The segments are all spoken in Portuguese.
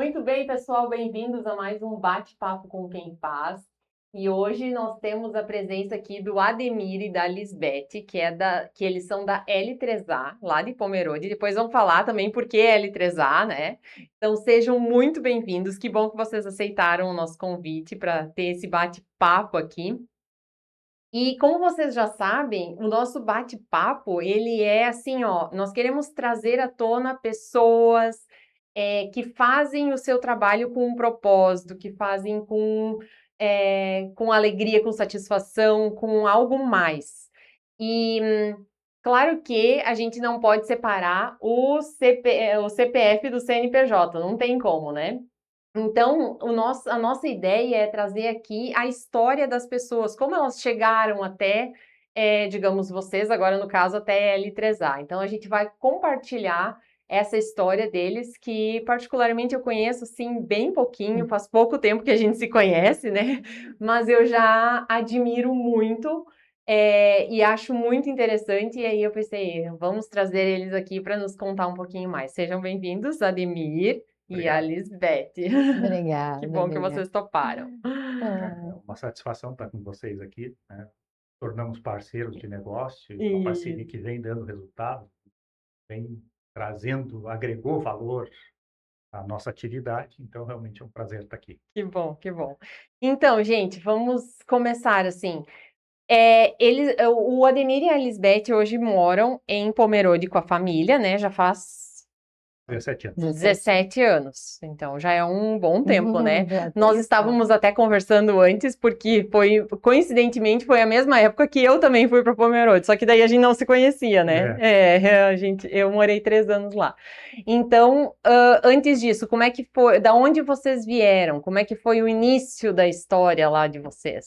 Muito bem, pessoal, bem-vindos a mais um bate-papo com quem faz. E hoje nós temos a presença aqui do Ademir e da Lisbeth, que eles são da L3A, lá de Pomerode. Depois vamos falar também por que L3A, né? Então sejam muito bem-vindos. Que bom que vocês aceitaram o nosso convite para ter esse bate-papo aqui. E como vocês já sabem, o nosso bate-papo, ele é assim, ó, nós queremos trazer à tona pessoas que fazem o seu trabalho com um propósito, que fazem com alegria, com satisfação, com algo mais. E claro que a gente não pode separar o CPF do CNPJ, não tem como, né? Então, a nossa ideia é trazer aqui a história das pessoas, como elas chegaram até, digamos, vocês, agora no caso, até L3A. Então, a gente vai compartilhar essa história deles, que particularmente eu conheço, assim, bem pouquinho, faz pouco tempo que a gente se conhece, né? Mas eu já admiro muito, e acho muito interessante, e aí eu pensei, vamos trazer eles aqui para nos contar um pouquinho mais. Sejam bem-vindos, Ademir e a Obrigado. Lisbeth. Que Obrigada, bom que obrigada. vocês toparam. É uma satisfação estar com vocês aqui, né? Tornamos parceiros de negócio, uma E parceria que vem dando resultado, vem trazendo, agregou valor à nossa atividade, então realmente é um prazer estar aqui. que bom, que bom. Então, gente, vamos começar assim. O Ademir e a Lisbeth hoje moram em Pomerode com a família, né? Já faz 17 anos. 17 anos, então já é um bom tempo, né? Já Nós tem estávamos até conversando antes, porque coincidentemente, foi a mesma época que eu também fui para Pomerode, só que daí a gente não se conhecia, né? Eu morei 3 anos lá. Então, antes disso, como é que foi? Da onde vocês vieram? Como é que foi o início da história lá de vocês?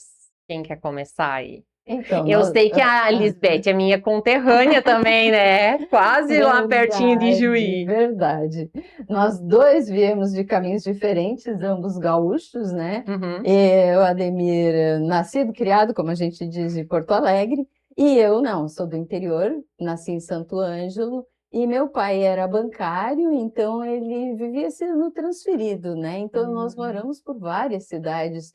Quem quer começar aí? Então, Eu sei que a Lisbeth é minha conterrânea também, né? Quase lá pertinho de Juí. verdade. Nós dois viemos de caminhos diferentes, ambos gaúchos, né? Uhum. O Ademir, nascido, criado, como a gente diz, em Porto Alegre, e eu não, sou do interior, nasci em Santo Ângelo, e meu pai era bancário, então ele vivia sendo transferido, né? Então nós moramos por várias cidades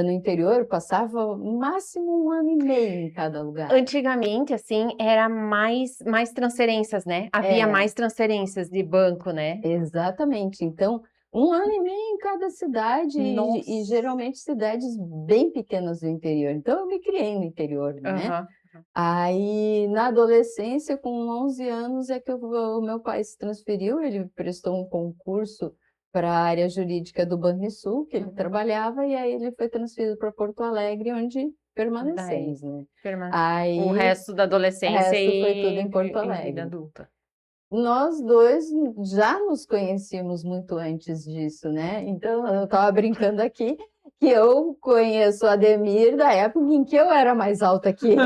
no interior, passava no máximo 1 ano e meio em cada lugar. Antigamente, assim, era mais transferências, né? Havia mais transferências de banco, né? Exatamente. Então, 1 ano e meio em cada cidade e geralmente cidades bem pequenas do interior. Então, eu me criei no interior, né? Aham. Aí, na adolescência, com 11 anos, é que o meu pai se transferiu, ele prestou um concurso para a área jurídica do Banrisul, que ele trabalhava, e aí ele foi transferido para Porto Alegre, onde permanecemos, né? Aí, O resto da adolescência foi tudo em Porto vida Alegre. adulta. Nós dois já nos conhecíamos muito antes disso, né? Então, eu estava brincando aqui que eu conheço o Ademir da época em que eu era mais alta que ele.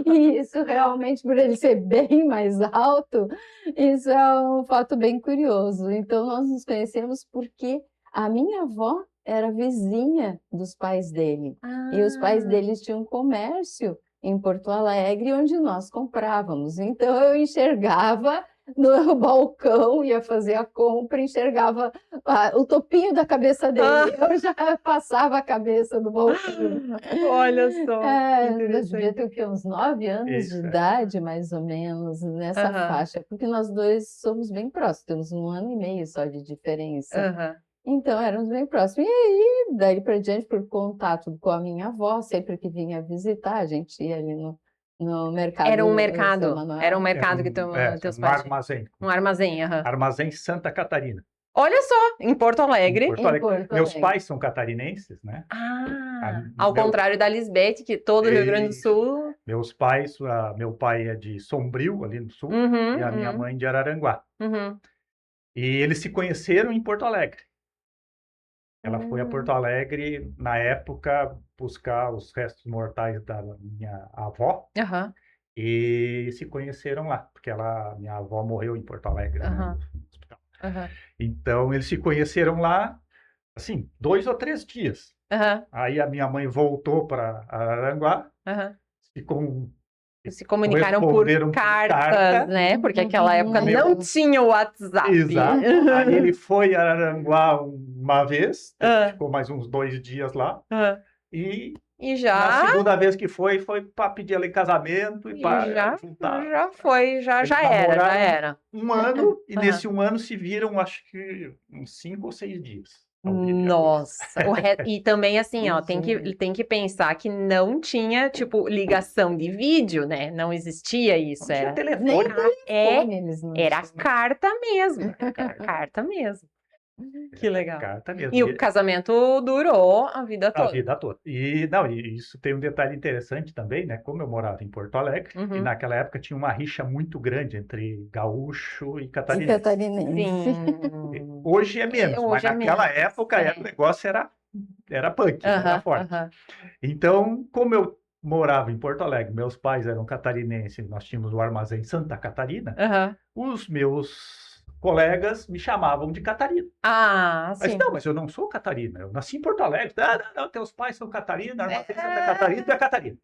E isso realmente, por ele ser bem mais alto, isso é um fato bem curioso. Então, nós nos conhecemos porque a minha avó era vizinha dos pais dele. E os pais deles tinham um comércio em Porto Alegre, onde nós comprávamos. Então, eu enxergava no balcão, ia fazer a compra, enxergava o topinho da cabeça dele. Eu já passava a cabeça do balcão. Olha só, Eu devia ter o quê? Uns 9 anos de idade, mais ou menos, nessa faixa, porque nós dois somos bem próximos, temos 1 ano e meio só de diferença. Então, éramos bem próximos. E aí, daí para diante, por contato com a minha avó, sempre que vinha visitar, a gente ia ali no mercado. Era um Seu mercado, Manuel. era um mercado que teus pais... armazém. Um armazém, Armazém Santa Catarina. Olha só, em Porto Alegre. Em Porto Alegre. Meus pais são catarinenses, né? Ao contrário da Lisbeth, que todo o Rio Grande do Sul... Meus pais, meu pai é de Sombrio, ali no sul, e a minha mãe de Araranguá. E eles se conheceram em Porto Alegre. Ela foi a Porto Alegre, na época, buscar os restos mortais da minha avó. E se conheceram lá, porque minha avó morreu em Porto Alegre, né, no hospital. Então, eles se conheceram lá, assim, 2 ou 3 dias. Aí a minha mãe voltou para Araranguá, ficou se comunicaram por cartas, né? Porque naquela época não tinha o WhatsApp. Exato. Aí ele foi a Araranguá uma vez, ficou mais uns 2 dias lá. E já... Na segunda vez que foi para pedir ela em casamento e para juntar. Já era. Um ano, e nesse um ano se viram, acho que uns 5 ou 6 dias. Nossa, e também assim, ó, tem que pensar que não tinha, tipo, ligação de vídeo, né? Não existia isso. Não era tinha telefone. Era carta mesmo. Carta mesmo. Que legal. Carta mesmo. E o casamento durou a vida toda. A vida toda. E isso tem um detalhe interessante também, né? Como eu morava em Porto Alegre, e naquela época tinha uma rixa muito grande entre gaúcho e catarinense. Sim. Hoje é menos, mas naquela época o negócio era punk, era forte. Então, como eu morava em Porto Alegre, meus pais eram catarinenses, nós tínhamos o armazém Santa Catarina, os meus colegas me chamavam de Catarina. Sim. Mas eu não sou Catarina, eu nasci em Porto Alegre. Não, teus pais são Catarina, armazém Santa Catarina, tu é Catarina.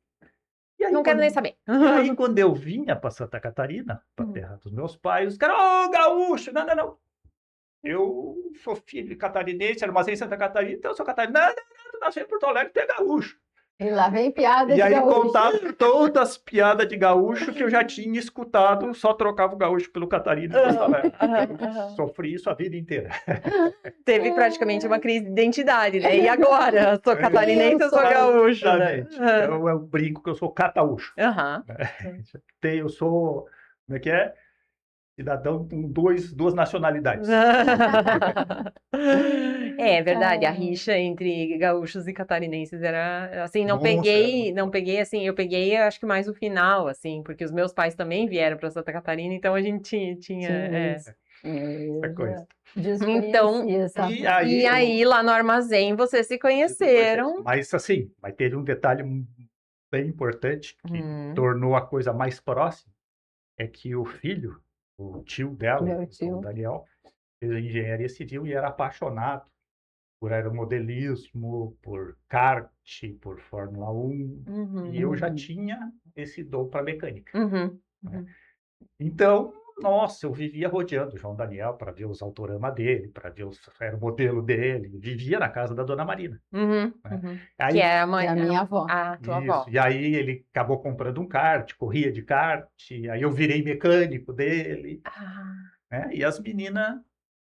E aí, não quero nem saber. E aí, quando eu vinha para Santa Catarina, para a terra dos meus pais, os caras, gaúcho, não. Eu sou filho de catarinense, armazém Santa Catarina, então eu sou Catarina. Não, tu nasceu em Porto Alegre, tu é gaúcho. E lá vem piada de gaúcho. E aí gaúcho. contava todas as piadas de gaúcho que eu já tinha escutado, só trocava o gaúcho pelo Catarina. Eu sofri isso a vida inteira. Teve praticamente uma crise de identidade, né? E agora? Sou catarinense ou sou gaúcho? Exatamente. Então eu brinco que eu sou cataúcho. Eu sou, como é que é? Cidadão com duas nacionalidades. É verdade, a rixa entre gaúchos e catarinenses era assim, não peguei assim, eu peguei acho que mais o final, assim, porque os meus pais também vieram para Santa Catarina, então a gente tinha essa coisa. Então, e aí lá no armazém vocês se conheceram. Mas assim, teve um detalhe bem importante que tornou a coisa mais próxima, é que o filho, o tio dela, o Daniel, fez engenharia civil e era apaixonado por aeromodelismo, por kart, por Fórmula 1, e eu já tinha esse dom para mecânica. Então, nossa, eu vivia rodeando o João Daniel para ver os autoramas dele, para ver os aeromodelo dele, vivia na casa da Dona Marina. Aí, que é a minha avó. A tua avó. E aí ele acabou comprando um kart, corria de kart, aí eu virei mecânico dele. E as meninas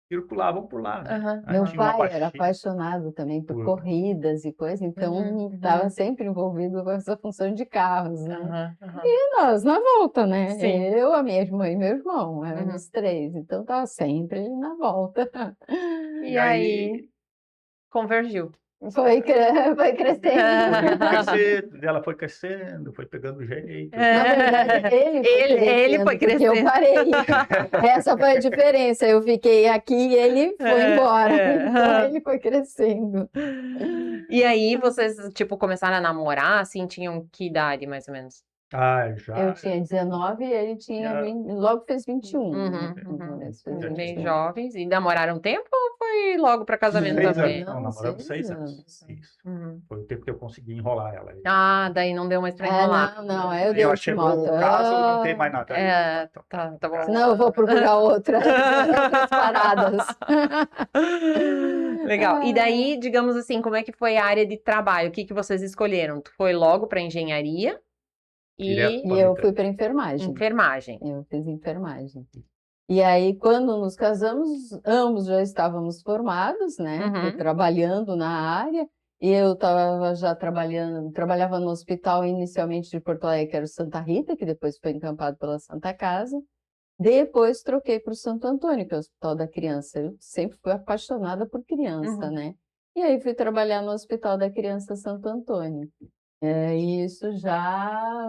circulavam por lá. Né? Meu pai era apaixonado também por corridas e coisas, então estava sempre envolvido com essa função de carros, né? E nós na volta, né? Sim. Eu, a minha irmã e meu irmão, éramos 3, então estava sempre na volta. E aí convergiu. Foi crescendo. Ela foi crescendo, foi pegando jeito. Na verdade, ele foi crescendo. Eu parei. Essa foi a diferença. Eu fiquei aqui e ele foi embora. Então ele foi crescendo. E aí vocês, tipo, começaram a namorar, assim, tinham que idade, mais ou menos? Já. Eu tinha 19 e ele tinha 20, logo fez 21. Bem jovens. E namoraram tempo ou foi logo para casamento também? Não, namoramos 6 anos. Isso. Foi o tempo que eu consegui enrolar ela. Daí não deu mais para enrolar. Não, eu dei o caso, não tem mais nada. Tá bom. Senão eu vou procurar outras paradas. Legal. E daí, digamos assim, como é que foi a área de trabalho? O que vocês escolheram? Tu foi logo para engenharia? E eu fui para enfermagem. Eu fiz enfermagem. E aí, quando nos casamos, ambos já estávamos formados, né? Trabalhando na área. E eu estava já trabalhava no hospital inicialmente de Porto Alegre, que era o Santa Rita, que depois foi encampado pela Santa Casa. Depois troquei para o Santo Antônio, que é o Hospital da Criança. Eu sempre fui apaixonada por criança, né? E aí fui trabalhar no Hospital da Criança Santo Antônio.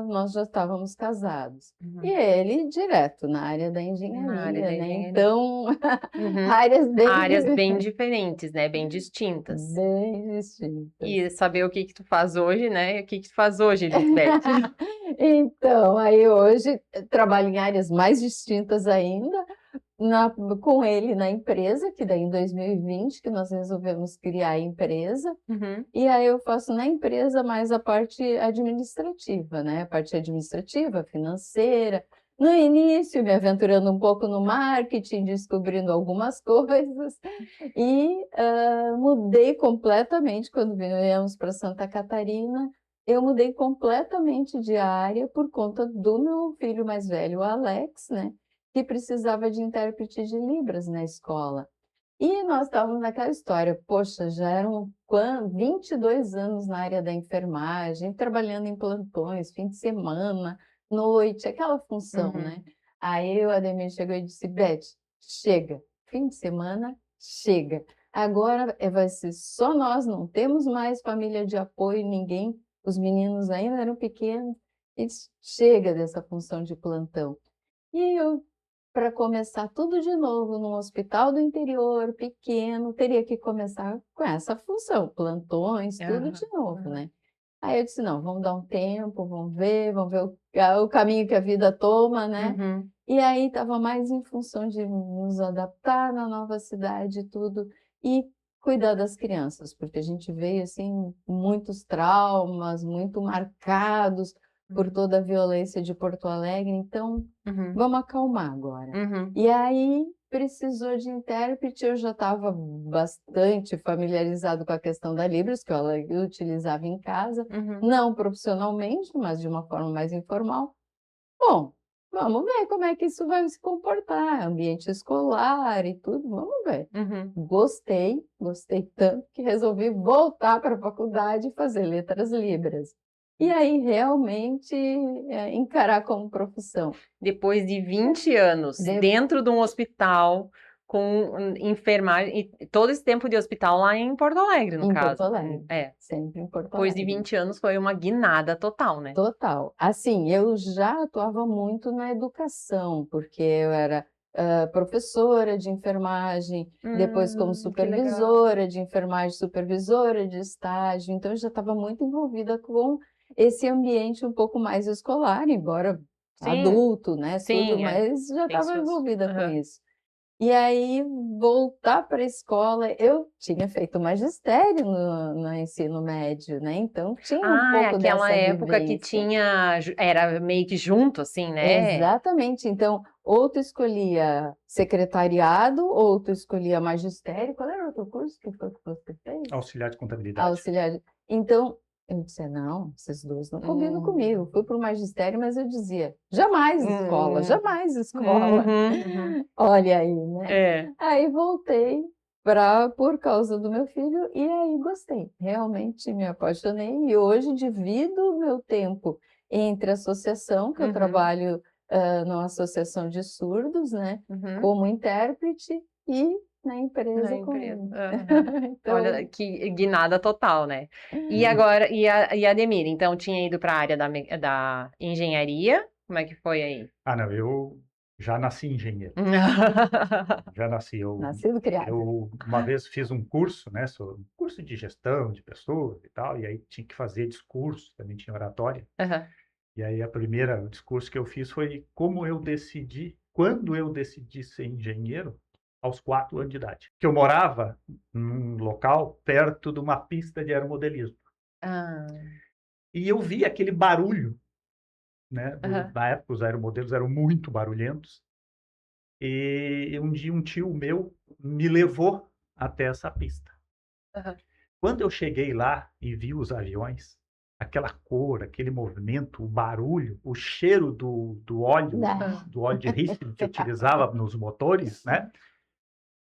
Nós já estávamos casados. E ele direto na área da engenharia, né? Então, áreas bem diferentes, né? Bem distintas. Bem distintas. E saber o que tu faz hoje, né? O que tu faz hoje, Lisbeth? Então, aí hoje trabalho em áreas mais distintas ainda, com ele na empresa, que daí em 2020 que nós resolvemos criar a empresa, e aí eu faço na empresa mais a parte administrativa, né? A parte administrativa, financeira. No início, me aventurando um pouco no marketing, descobrindo algumas coisas, e mudei completamente quando viemos para Santa Catarina. Eu mudei completamente de área por conta do meu filho mais velho, o Alex, né? Que precisava de intérprete de Libras na escola. E nós estávamos naquela história, poxa, já eram 22 anos na área da enfermagem, trabalhando em plantões, fim de semana, noite, aquela função, né? Aí o Ademir chegou e disse, Beth, chega, fim de semana, chega. Agora vai ser só nós, não temos mais família de apoio, ninguém, os meninos ainda eram pequenos, e disse, chega dessa função de plantão. E eu, para começar tudo de novo num hospital do interior, pequeno, teria que começar com essa função, plantões, tudo de novo, né? Aí eu disse, não, vamos dar um tempo, vamos ver o caminho que a vida toma, né? E aí estava mais em função de nos adaptar na nova cidade e tudo, e cuidar das crianças, porque a gente veio, assim, muitos traumas, muito marcados por toda a violência de Porto Alegre, então vamos acalmar agora. E aí precisou de intérprete, eu já estava bastante familiarizado com a questão da Libras, que eu utilizava em casa, não profissionalmente, mas de uma forma mais informal. Bom, vamos ver como é que isso vai se comportar, ambiente escolar e tudo, vamos ver. Gostei tanto que resolvi voltar para a faculdade e fazer letras Libras. E aí, realmente, encarar como profissão. Depois de 20 anos dentro de um hospital, com enfermagem, e todo esse tempo de hospital lá em Porto Alegre, no caso. Porto Alegre, sempre em Porto Alegre. Depois de 20 anos foi uma guinada total, né? Total. Assim, eu já atuava muito na educação, porque eu era professora de enfermagem, depois como supervisora de enfermagem, supervisora de estágio, então eu já estava muito envolvida com esse ambiente um pouco mais escolar, embora adulto, né, tudo, mas já estava envolvida com isso. E aí, voltar para a escola, eu tinha feito magistério no ensino médio, né? Então, tinha um pouco aquela dessa época vivência. que era meio que junto, assim, né? Exatamente. Então, ou tu escolhia secretariado, ou tu escolhia magistério. Qual era o outro curso que você fez? Auxiliar de contabilidade. Auxiliar. Então, eu disse, não, esses dois não combinam comigo. Fui para o magistério, mas eu dizia, jamais escola, jamais escola. Olha aí, né? Aí voltei por causa do meu filho e aí gostei. Realmente me apaixonei e hoje divido o meu tempo entre a associação, que eu trabalho numa associação de surdos, né? Como intérprete e na empresa. Então... Olha, que guinada total, né? E agora, e a Ademir, então tinha ido para a área da engenharia? Como é que foi aí? Não, eu já nasci engenheiro. Já nasci. Nascido criado. Eu uma vez fiz um curso, né? Um curso de gestão de pessoas e tal, e aí tinha que fazer discurso, também tinha oratória. E aí o primeiro discurso que eu fiz foi quando eu decidi ser engenheiro, aos 4 anos de idade. Que eu morava num local perto de uma pista de aeromodelismo. E eu vi aquele barulho, né? Na época os aeromodelos eram muito barulhentos. E um dia um tio meu me levou até essa pista. Quando eu cheguei lá e vi os aviões, aquela cor, aquele movimento, o barulho, o cheiro do óleo de rícino que utilizava nos motores, né?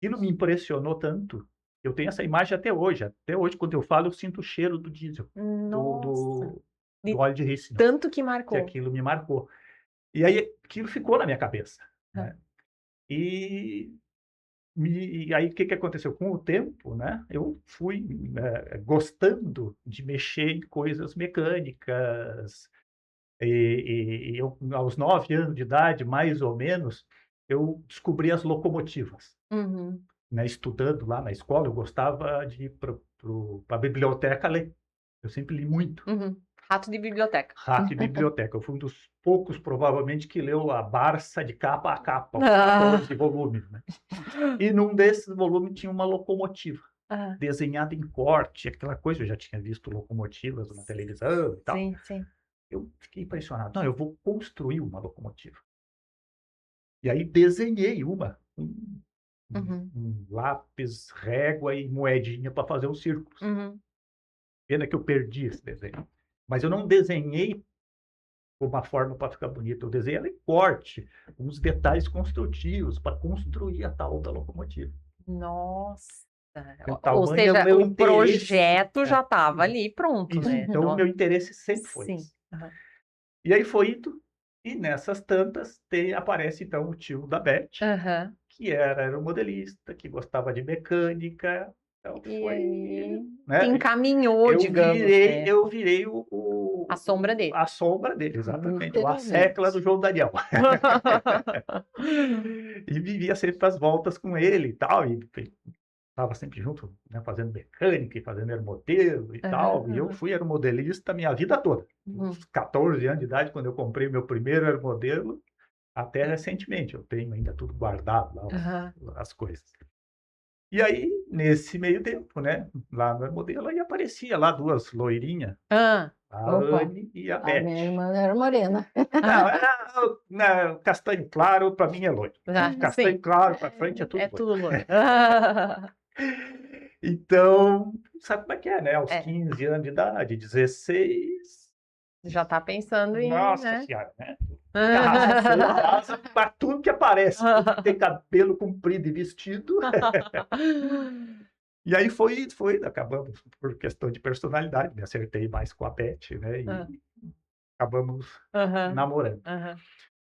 Aquilo me impressionou tanto. Eu tenho essa imagem até hoje. Até hoje, quando eu falo, eu sinto o cheiro do diesel, do óleo de rícino. Tanto que marcou. Que aquilo me marcou. E aí, aquilo ficou na minha cabeça. Né? E aí, o que aconteceu? Com o tempo, né, eu fui gostando de mexer em coisas mecânicas. E eu, aos 9 anos de idade, mais ou menos, eu descobri as locomotivas. Né, estudando lá na escola, eu gostava de ir para a biblioteca ler. Eu sempre li muito. Rato de biblioteca. Rato de biblioteca. Eu fui um dos poucos, provavelmente, que leu a Barça de capa a capa, os 14 volumes, né? E num desses volumes tinha uma locomotiva, desenhada em corte, aquela coisa, eu já tinha visto locomotivas na televisão e tal. Sim, sim. Eu fiquei impressionado. Não, eu vou construir uma locomotiva. E aí desenhei uma, um lápis, régua e moedinha para fazer os círculos. Pena que eu perdi esse desenho. Mas eu não desenhei uma forma para ficar bonito. Eu desenhei ela em corte, uns detalhes construtivos para construir a tal da locomotiva. Nossa! Ou seja, o projeto já estava ali pronto, isso, né? então o meu interesse sempre foi esse. E aí foi indo, e nessas tantas aparece então o tio da Beth, que era modelista, que gostava de mecânica. Então foi, né? Encaminhou, digamos. Eu virei a sombra dele. A sombra dele, exatamente. A secla do João Daniel. E vivia sempre as voltas com ele e tal. E estava sempre junto, né, fazendo mecânica e fazendo aeromodelo e tal. E eu fui aeromodelista a minha vida toda. Uns 14 anos de idade, quando eu comprei meu primeiro aeromodelo, até recentemente. Eu tenho ainda tudo guardado lá, as coisas. E aí, nesse meio tempo, né, lá no aeromodelo, aí aparecia lá duas loirinhas, a Anne e a Beth. A minha irmã era morena. Não, era castanho claro, para mim é loiro. Castanho claro para frente é tudo loiro. Tudo loiro. Então, sabe como é que é, né? Aos 15 anos de idade, 16... Já está pensando em... Nossa Senhora, né? Para tudo que aparece. Tem cabelo comprido e vestido. E aí foi, acabamos por questão de personalidade, me acertei mais com a Beth, né? E acabamos namorando.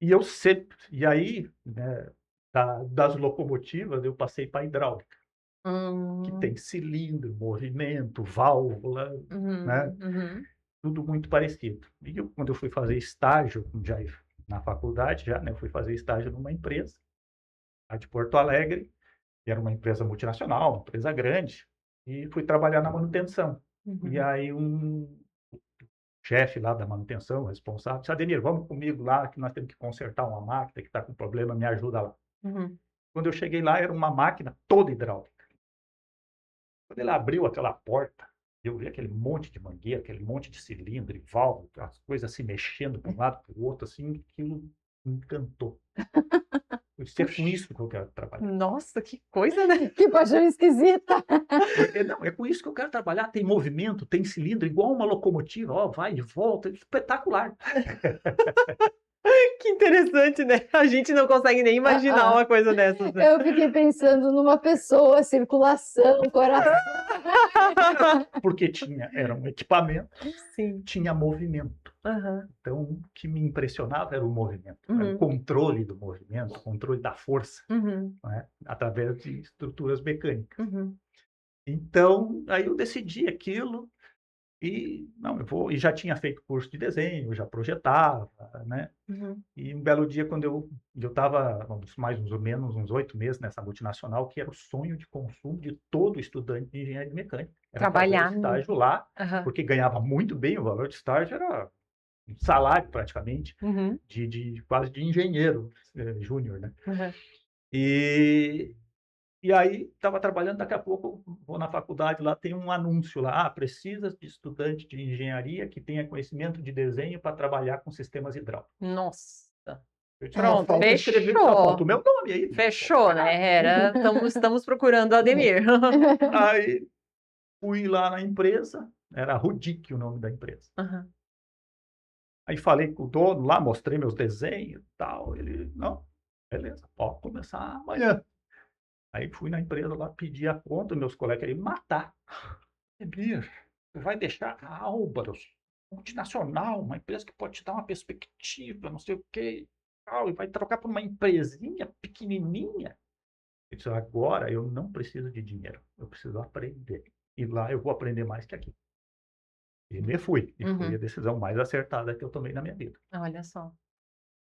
E eu sempre... E aí, né, das locomotivas, eu passei para a hidráulica. Que tem cilindro, movimento, válvula, né? Tudo muito parecido. E quando eu fui fazer estágio, já na faculdade, né, eu fui fazer estágio numa empresa, a de Porto Alegre, que era uma empresa multinacional, uma empresa grande, e fui trabalhar na manutenção. E aí um chefe lá da manutenção, responsável, disse: Ademir, vamos comigo lá, que nós temos que consertar uma máquina que está com problema, me ajuda lá. Quando eu cheguei lá, era uma máquina toda hidráulica. Quando ele abriu aquela porta, eu vi aquele monte de mangueira, aquele monte de cilindro e válvula, as coisas se mexendo de um lado para o outro, assim, aquilo me encantou. Eu disse: é com isso que eu quero trabalhar. Nossa, que coisa, né? Que paixão esquisita. Não, é com isso que eu quero trabalhar. Tem movimento, tem cilindro, igual uma locomotiva, ó, vai e volta, espetacular. Que interessante, né? A gente não consegue nem imaginar uma coisa dessas, né? Eu fiquei pensando numa pessoa, circulação, coração. Porque era um equipamento, Sim. tinha movimento. Então, o que me impressionava era o movimento, era o controle do movimento, o controle da força, né? Através de estruturas mecânicas. Então, aí eu decidi aquilo. E não, e já tinha feito curso de desenho, já projetava, né? E um belo dia, quando eu estava mais ou menos uns 8 meses nessa multinacional, que era o sonho de consumo de todo estudante de engenharia mecânica. Era trabalhar fazer estágio lá, porque ganhava muito bem, o valor de estágio era um salário praticamente, quase de engenheiro júnior, né? E aí, estava trabalhando, daqui a pouco, vou na faculdade, lá tem um anúncio lá, precisa de estudante de engenharia que tenha conhecimento de desenho para trabalhar com sistemas hidráulicos. Nossa! Pronto, fechou. Falta o meu nome aí. Fechou, né? Estamos procurando o Ademir. Aí, fui lá na empresa, era Rudic o nome da empresa. Aí falei com o dono lá, mostrei meus desenhos e tal, ele, não, beleza, pode começar amanhã. Aí fui na empresa lá, pedi a conta, meus colegas queriam me matar. Ademir, vai deixar a Álvaros, multinacional, uma empresa que pode te dar uma perspectiva, não sei o quê, e vai trocar por uma empresinha pequenininha. Eu disse: agora eu não preciso de dinheiro, eu preciso aprender. E lá eu vou aprender mais que aqui. E me fui. E foi a decisão mais acertada que eu tomei na minha vida. Olha só.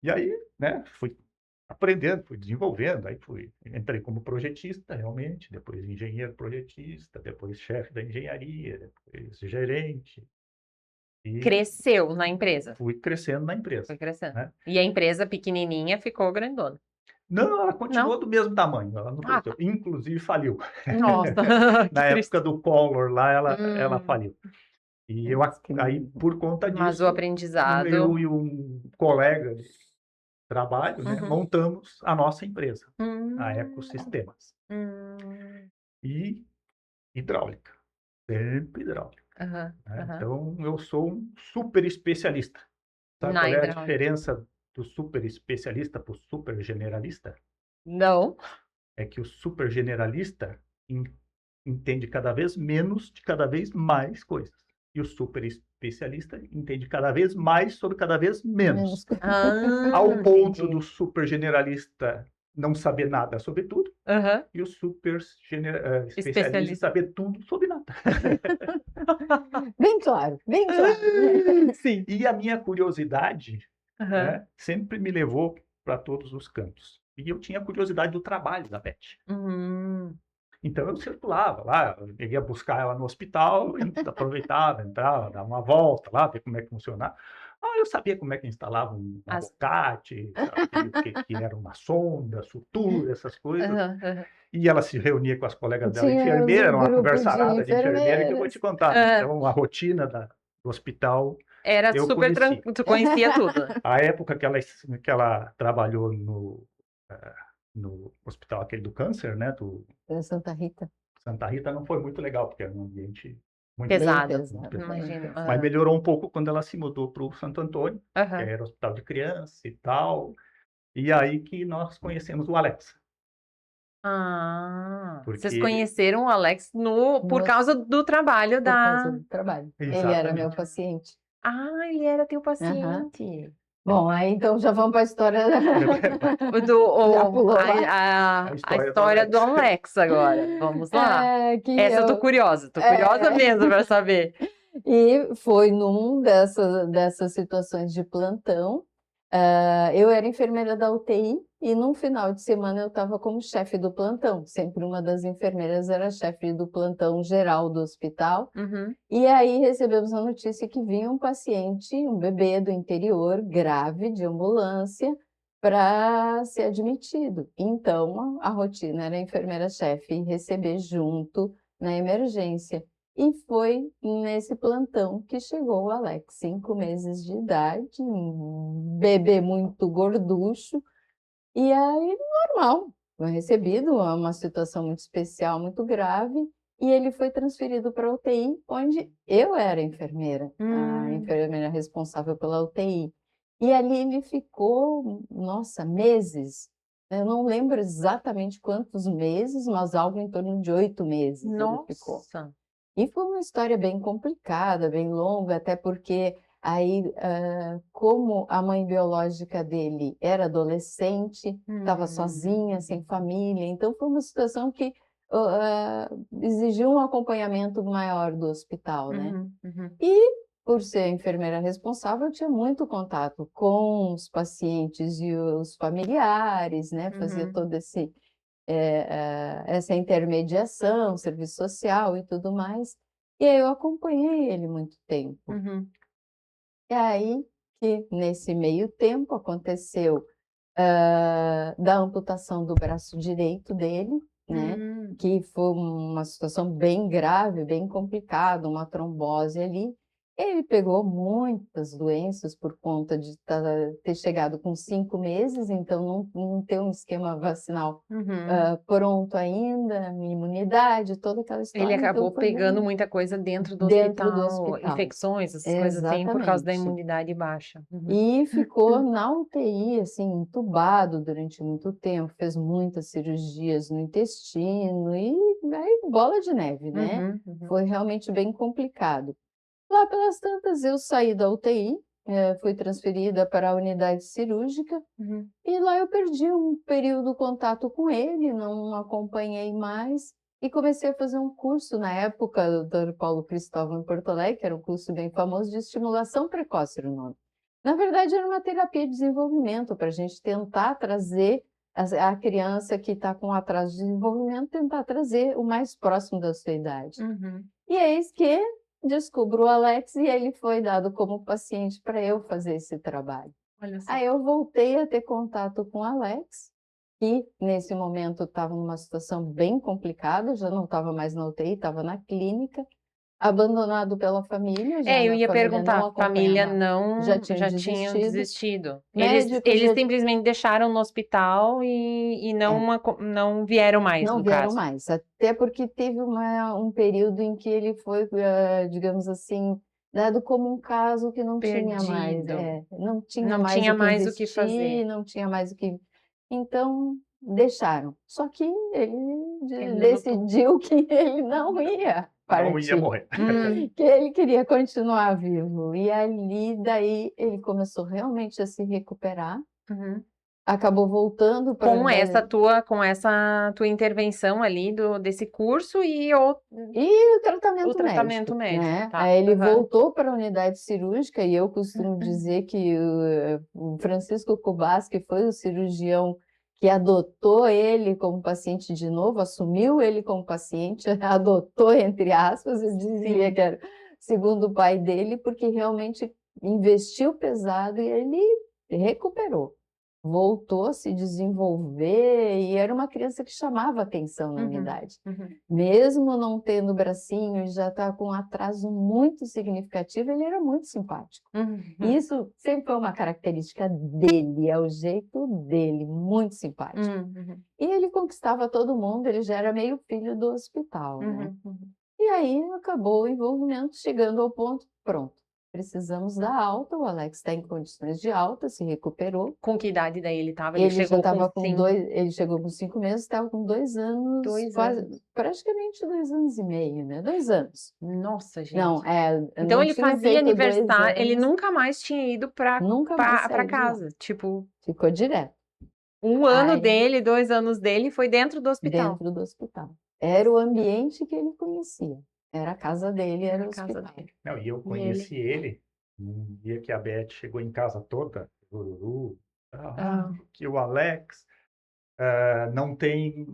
E aí, né, fui aprendendo, fui desenvolvendo, aí entrei como projetista realmente, depois engenheiro projetista, depois chefe da engenharia, depois gerente. E cresceu na empresa. fui crescendo na empresa. Foi crescendo. Né? E a empresa pequenininha ficou grandona. Não, ela continuou Não? do mesmo tamanho. Ela não Ah, cresceu. Inclusive faliu. Nossa, que Na triste. época do Collor lá, ela faliu. E eu, aí, por conta Mas o disso, aprendizado. eu e um colega de trabalho, né, Uhum. montamos a nossa empresa, a Ecosistemas. E hidráulica. Sempre hidráulica. Né? Então, eu sou um super especialista. Sabe Na qual é a hidráulica. diferença do super especialista para o super generalista? Não. É que o super generalista entende cada vez menos de cada vez mais coisas. E o super especialista entende cada vez mais sobre cada vez menos. Ao ponto do super generalista não saber nada sobre tudo, e o super especialista saber tudo sobre nada. Bem claro, bem claro. Sim. E a minha curiosidade, né, sempre me levou para todos os cantos. E eu tinha curiosidade do trabalho da Beth. Então eu circulava lá, eu ia buscar ela no hospital, aproveitava, entrava, dava uma volta lá, ver como é que funcionava. Eu sabia como é que instalava um abacate, sabia o que era uma sonda, sutura, essas coisas. E ela se reunia com as colegas dela enfermeira, era uma conversarada de enfermeira que eu vou te contar. Então a rotina do hospital era eu super tranquilo, tu conhecia tudo. A época que ela trabalhou no hospital aquele do câncer, né, Santa Rita. Santa Rita não foi muito legal, porque era um ambiente muito pesado. muito pesado. Imagino. Mas melhorou um pouco quando ela se mudou para o Santo Antônio, que era hospital de criança e tal. E aí que nós conhecemos o Alex. Vocês conheceram o Alex por causa do trabalho Por causa do trabalho. Exatamente. Ele era meu paciente. Ele era teu paciente. Bom, aí então já vamos para a história a história do Alex agora. Vamos lá. Essa eu tô curiosa mesmo para saber. E foi num dessas situações de plantão. Eu era enfermeira da UTI e num final de semana eu estava como chefe do plantão. Sempre uma das enfermeiras era chefe do plantão geral do hospital. E aí recebemos a notícia que vinha um paciente, um bebê do interior, grave, de ambulância, para ser admitido. Então a rotina era a enfermeira-chefe receber junto na emergência. E foi nesse plantão que chegou o Alex, 5 meses de idade, um bebê muito gorducho, e aí normal, foi recebido, uma situação muito especial, muito grave, e ele foi transferido para a UTI, onde eu era enfermeira, a enfermeira responsável pela UTI. E ali ele ficou, nossa, meses. Eu não lembro exatamente quantos meses, mas algo em torno de 8 meses ele ficou. E foi uma história bem complicada, bem longa, até porque aí, como a mãe biológica dele era adolescente, estava sozinha, sem família, então foi uma situação que exigiu um acompanhamento maior do hospital, né? E, por ser a enfermeira responsável, eu tinha muito contato com os pacientes e os familiares, né? Fazia todo essa intermediação, serviço social e tudo mais. E aí eu acompanhei ele muito tempo. E aí que, nesse meio tempo, aconteceu da amputação do braço direito dele, né? Que foi uma situação bem grave, bem complicada, uma trombose ali. Ele pegou muitas doenças por conta de ter chegado com 5 meses, então não ter um esquema vacinal pronto ainda, imunidade, toda aquela história. Ele acabou então, pegando muita coisa dentro do hospital, infecções, essas coisas assim, por causa da imunidade baixa. E ficou na UTI, assim, entubado durante muito tempo, fez muitas cirurgias no intestino e aí bola de neve, né? Foi realmente bem complicado. Lá pelas tantas, eu saí da UTI, fui transferida para a unidade cirúrgica e lá eu perdi um período de contato com ele, não acompanhei mais e comecei a fazer um curso na época do Dr. Paulo Cristóvão em Porto Alegre, que era um curso bem famoso de estimulação precoce, era o nome. Na verdade, era uma terapia de desenvolvimento para a gente tentar trazer a criança que está com atraso de desenvolvimento, tentar trazer o mais próximo da sua idade. E eis que descubro o Alex e ele foi dado como paciente para eu fazer esse trabalho. Olha só. Aí eu voltei a ter contato com o Alex, que nesse momento estava numa situação bem complicada, já não estava mais na UTI, estava na clínica, abandonado pela família, já Eu a ia família perguntar, não a família acompanhava, já tinham tinham desistido. Médicos Eles já simplesmente deixaram no hospital e não vieram mais, não no vieram caso. mais, até porque teve um período em que ele foi, digamos assim, dado como um caso que não tinha mais, Perdido. não tinha Não mais tinha o que mais o que investir, fazer. não tinha mais o que... Então, deixaram. Só que ele Ele decidiu que ele não ia Não ia partir, morrer. que ele queria continuar vivo. E ali, daí, ele começou realmente a se recuperar, Uhum. acabou voltando para Com essa tua intervenção ali desse curso e o tratamento tratamento médico, né? tá? Aí ele Uhum. voltou para a unidade cirúrgica e eu costumo dizer que o Francisco Cubas, que foi o cirurgião que adotou ele como paciente de novo, assumiu ele como paciente, adotou, entre aspas, eu dizia que era segundo o pai dele, porque realmente investiu pesado e ele recuperou. Voltou a se desenvolver e era uma criança que chamava atenção na unidade. Mesmo não tendo bracinho, já está com um atraso muito significativo, ele era muito simpático. Isso sempre foi uma característica dele, é o jeito dele, muito simpático. E ele conquistava todo mundo, ele já era meio filho do hospital, né? E aí acabou o envolvimento, chegando ao ponto, pronto. Precisamos da alta, o Alex está em condições de alta, se recuperou. Com que idade daí ele estava? Ele chegou ele chegou com 5 meses, estava com 2 anos, praticamente 2 anos e meio, né? 2 anos. Nossa, gente. Não, então não ele tinha fazia feito aniversário, 2 ele anos, nunca mais tinha ido para casa. Tipo, ficou direto. Um ano dele, 2 anos dele foi dentro do hospital. Dentro do hospital. Era o ambiente que ele conhecia. Era a casa dele, era o hospital. Não, e eu conheci ele no dia que a Beth chegou em casa toda, que o Alex não tem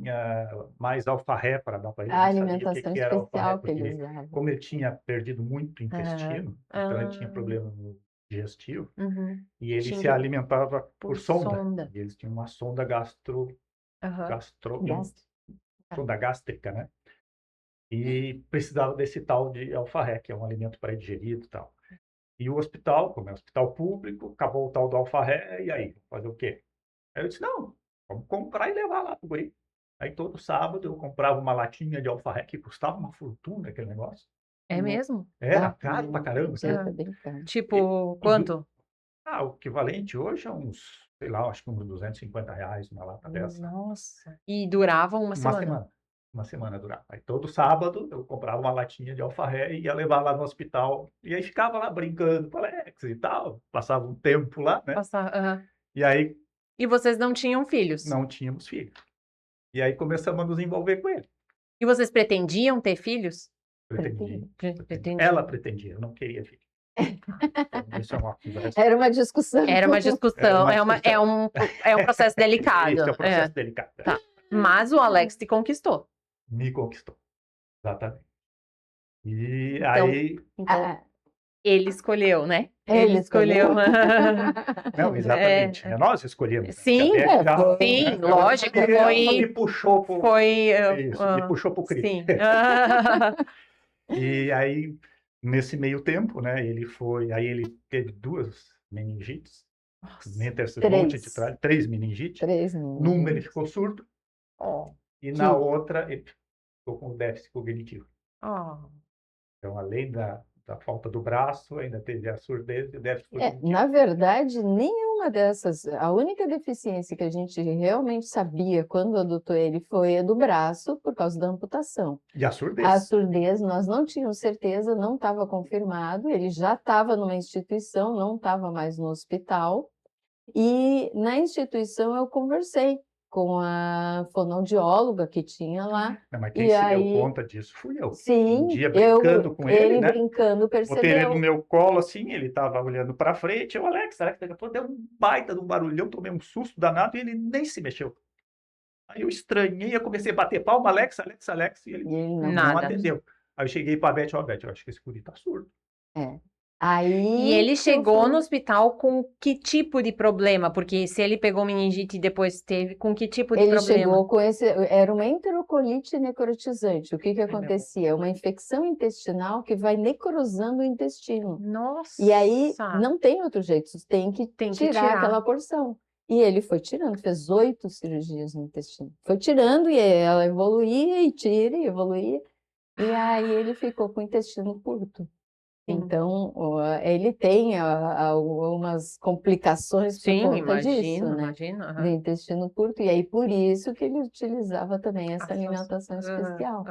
mais alfarré para dar para ele. A alimentação que era especial que porque, ele usava. como ele tinha perdido muito intestino, então ele tinha problema no digestivo, e ele se alimentava por sonda. E eles tinham uma sonda sonda gástrica, né? E precisava desse tal de alfarré, que é um alimento pré-digerido e tal. E o hospital, como é um hospital público, acabou o tal do alfarré, e aí? Fazer o quê? Aí eu disse, não, vamos comprar e levar lá pro guri. Aí todo sábado eu comprava uma latinha de alfarré, que custava uma fortuna aquele negócio. É mesmo? Era caro pra caramba. Tipo, quanto? O equivalente hoje é uns, sei lá, acho que uns R$250 uma lata dessa. Nossa. E durava uma semana? Uma semana durava. Aí todo sábado eu comprava uma latinha de alfarré e ia levar lá no hospital. E aí ficava lá brincando com o Alex e tal. Passava um tempo lá, né? E aí... E vocês não tinham filhos? Não tínhamos filhos. E aí começamos a nos envolver com ele. E vocês pretendiam ter filhos? Pretendia. Ela pretendia, eu não queria filho. Então, isso é uma conversa. Era uma discussão. É um processo delicado. Isso é um processo delicado. Tá. Mas o Alex te conquistou. Me conquistou. Exatamente. E aí... Então, ele escolheu, né? Ele escolheu. Não, exatamente. Nós escolhemos. Sim, lógico. Me puxou pro... me puxou pro CRI. Sim. E aí, nesse meio tempo, né, aí ele teve 2 meningites. Monte de trás, 3 meningites. 3 meningites. Numa ele ficou surdo. E na outra ele ficou com déficit cognitivo. Então, além da falta do braço, ainda teve a surdez e o déficit cognitivo. Na verdade, nenhuma dessas, a única deficiência que a gente realmente sabia quando adotou ele foi a do braço, por causa da amputação. E a surdez. A surdez, nós não tínhamos certeza, não estava confirmado, ele já estava numa instituição, não estava mais no hospital. E na instituição eu conversei com a fonoaudióloga que tinha lá. Não, mas quem se deu conta disso fui eu. Sim, um dia brincando com ele, né? Brincando, percebeu. Botei ele no meu colo, assim, ele estava olhando para frente. Eu, Alex, daqui a pouco deu um baita de um barulhão, tomei um susto danado e ele nem se mexeu. Aí eu estranhei, eu comecei a bater palma, Alex, e ele não atendeu. Aí eu cheguei pra Beth, Beth, eu acho que esse guri tá surdo. E ele chegou no hospital com que tipo de problema? Porque se ele pegou meningite e depois teve, com que tipo de Ele problema? chegou com era uma enterocolite necrotizante. O que acontecia? Uma infecção intestinal que vai necrosando o intestino. Nossa! E aí não tem outro jeito, você tem que tirar aquela porção. E ele foi tirando, fez 8 cirurgias no intestino. Foi tirando e ela evoluía e tira e evoluía. E aí ele ficou com o intestino curto. Então, ele tem algumas complicações por conta disso, né? Imagina. Do intestino curto. E aí, por isso que ele utilizava também essa alimentação especial.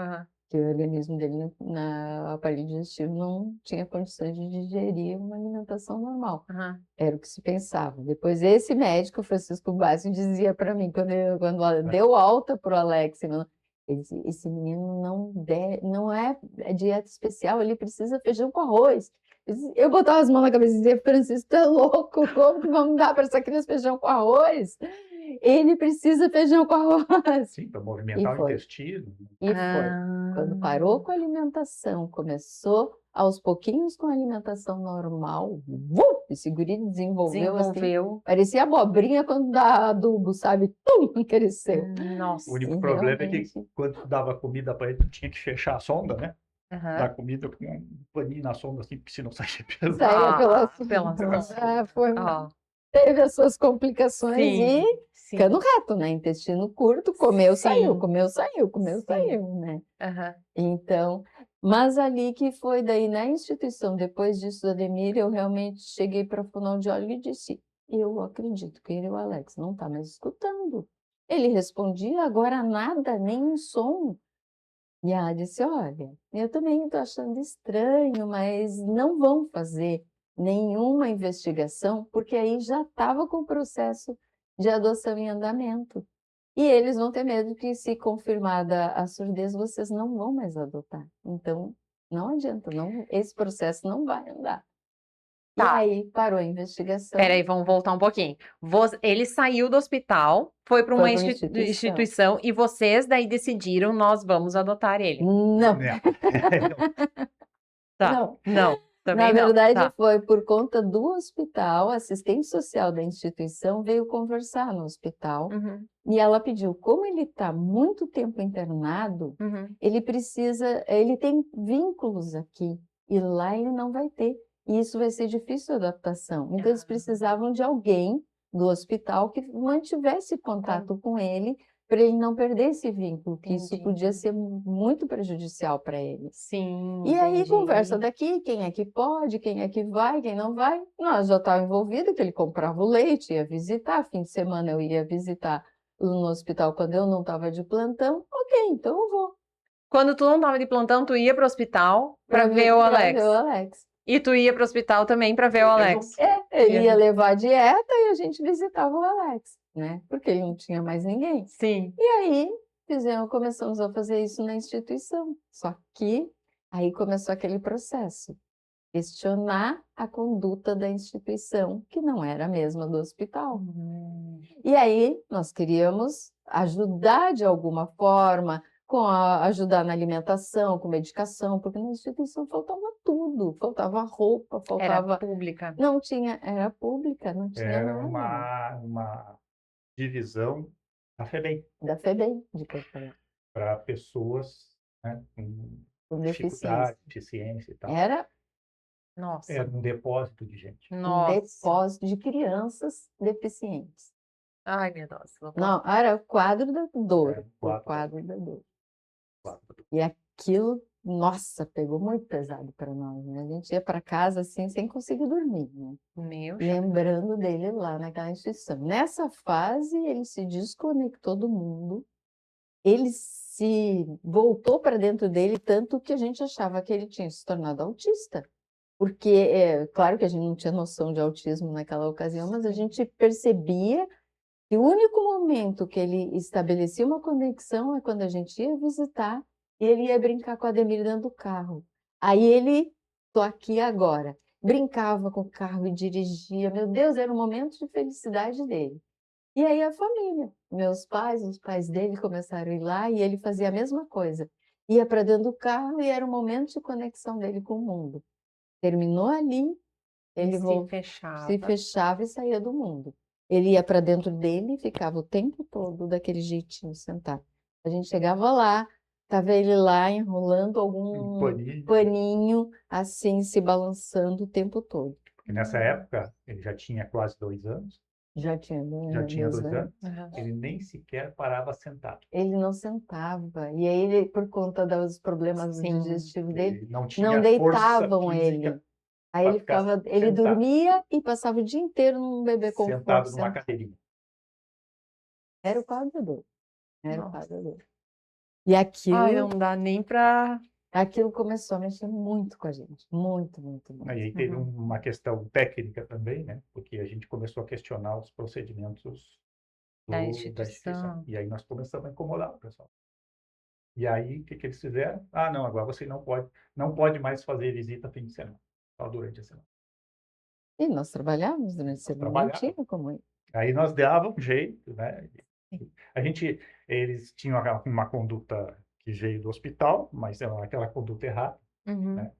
Que o organismo dele, no aparelho digestivo, não tinha condições de digerir uma alimentação normal. Era o que se pensava. Depois, esse médico, Francisco Bassi, dizia para mim, quando deu alta para o Alex, ele disse, esse menino não é dieta especial, ele precisa feijão com arroz. Eu botava as mãos na cabeça e dizia, Francisco, tu é louco? Como que vamos dar para essa criança feijão com arroz? Ele precisa feijão com arroz. Sim, para movimentar o intestino. E foi. Quando parou com a alimentação, começou aos pouquinhos com a alimentação normal, esse guri desenvolveu. Assim, parecia abobrinha quando dá adubo, sabe? Tum, cresceu. Nossa. O único problema é que quando tu dava comida para ele, tu tinha que fechar a sonda, né? Dar comida com um paninho na sonda, assim, porque senão saía pesado. Saía pela teve as suas complicações e cano reto, né? Intestino curto, comeu, saiu, comeu, saiu, comeu, saiu, né? Então, mas ali que foi daí na instituição, depois disso, Ademir, eu realmente cheguei para a fonoaudióloga e disse, eu acredito que ele, o Alex, não está mais escutando. Ele respondia, agora nada, nem um som. E ela disse, olha, eu também estou achando estranho, mas não vão fazer nenhuma investigação, porque aí já estava com o processo de adoção em andamento. E eles vão ter medo que, se confirmada a surdez, vocês não vão mais adotar. Então, não adianta, esse processo não vai andar. E aí parou a investigação. Peraí, vamos voltar um pouquinho. Ele saiu do hospital, foi para uma instituição e vocês daí decidiram, nós vamos adotar ele. Não. Não. Na verdade, foi por conta do hospital, a assistente social da instituição veio conversar no hospital e ela pediu, como ele está muito tempo internado, ele tem vínculos aqui e lá ele não vai ter. E isso vai ser difícil a adaptação. Então, eles precisavam de alguém do hospital que mantivesse contato com ele, para ele não perder esse vínculo, que isso podia ser muito prejudicial para ele. E aí, conversa daqui, quem é que pode, quem é que vai, quem não vai. Nós já estávamos envolvidos, que ele comprava o leite, ia visitar, fim de semana eu ia visitar no hospital quando eu não estava de plantão. Ok, então eu vou. Quando tu não estava de plantão, tu ia para o hospital para ver o Alex. Para ver o Alex. E tu ia para o hospital também para ver o Alex. Ele ia levar a dieta e a gente visitava o Alex, né? Porque ele não tinha mais ninguém. E aí começamos a fazer isso na instituição. Só que aí começou aquele processo. Questionar a conduta da instituição, que não era a mesma do hospital. E aí nós queríamos ajudar de alguma forma, ajudar na alimentação, com medicação, porque na instituição faltava tudo, faltava roupa, faltava... Era pública. Não tinha, era pública, não tinha era nada. uma divisão da FEBEM. Da FEBEM, de Porto para pessoas, né, com dificuldade, deficiência e tal. Era um depósito de gente. Um depósito de crianças deficientes. Ai, meu Deus. Não, era o quadro da dor. O quadro da dor. E aquilo, nossa, pegou muito pesado para nós, né? A gente ia para casa assim, sem conseguir dormir, né? Lembrando dele lá naquela instituição. Nessa fase, ele se desconectou do mundo, ele se voltou para dentro dele, tanto que a gente achava que ele tinha se tornado autista. Porque, claro que a gente não tinha noção de autismo naquela ocasião, mas a gente percebia que o único momento que ele estabelecia uma conexão é quando a gente ia visitar e ele ia brincar com a Ademir dentro do carro. Aí ele, tô aqui agora, brincava com o carro e dirigia. Meu Deus, era um momento de felicidade dele. E aí a família, meus pais, os pais dele começaram a ir lá e ele fazia a mesma coisa. ia para dentro do carro e era o momento de conexão dele com o mundo. Terminou ali, ele se fechava e saía do mundo. Ele ia para dentro dele e ficava o tempo todo daquele jeitinho sentado. A gente chegava lá, estava ele lá enrolando algum paninho, assim, se balançando o tempo todo. Porque nessa época, ele já tinha quase 2 anos. Já tinha 2 anos. Ele nem sequer parava sentado. Ele não sentava. E aí, ele, por conta dos problemas digestivos dele, não deitavam ele. Aí ele dormia e passava o dia inteiro num bebê conforto. Sentado numa cadeirinha. Era o quadro dele. Era o quadro dele. E aquilo... Ai, não dá nem para... Aquilo começou a mexer muito com a gente. Muito, muito, muito. Aí teve uma questão técnica também, né? Porque a gente começou a questionar os procedimentos da instituição. E aí nós começamos a incomodar o pessoal. E aí, o que eles fizeram? Ah, não, agora você não pode mais fazer visita fim de semana, só durante a semana. E nós trabalhávamos durante a semana, não tinha como ir. Aí nós dávamos um jeito, né? Eles tinham uma conduta que veio do hospital, mas era aquela conduta errada, né?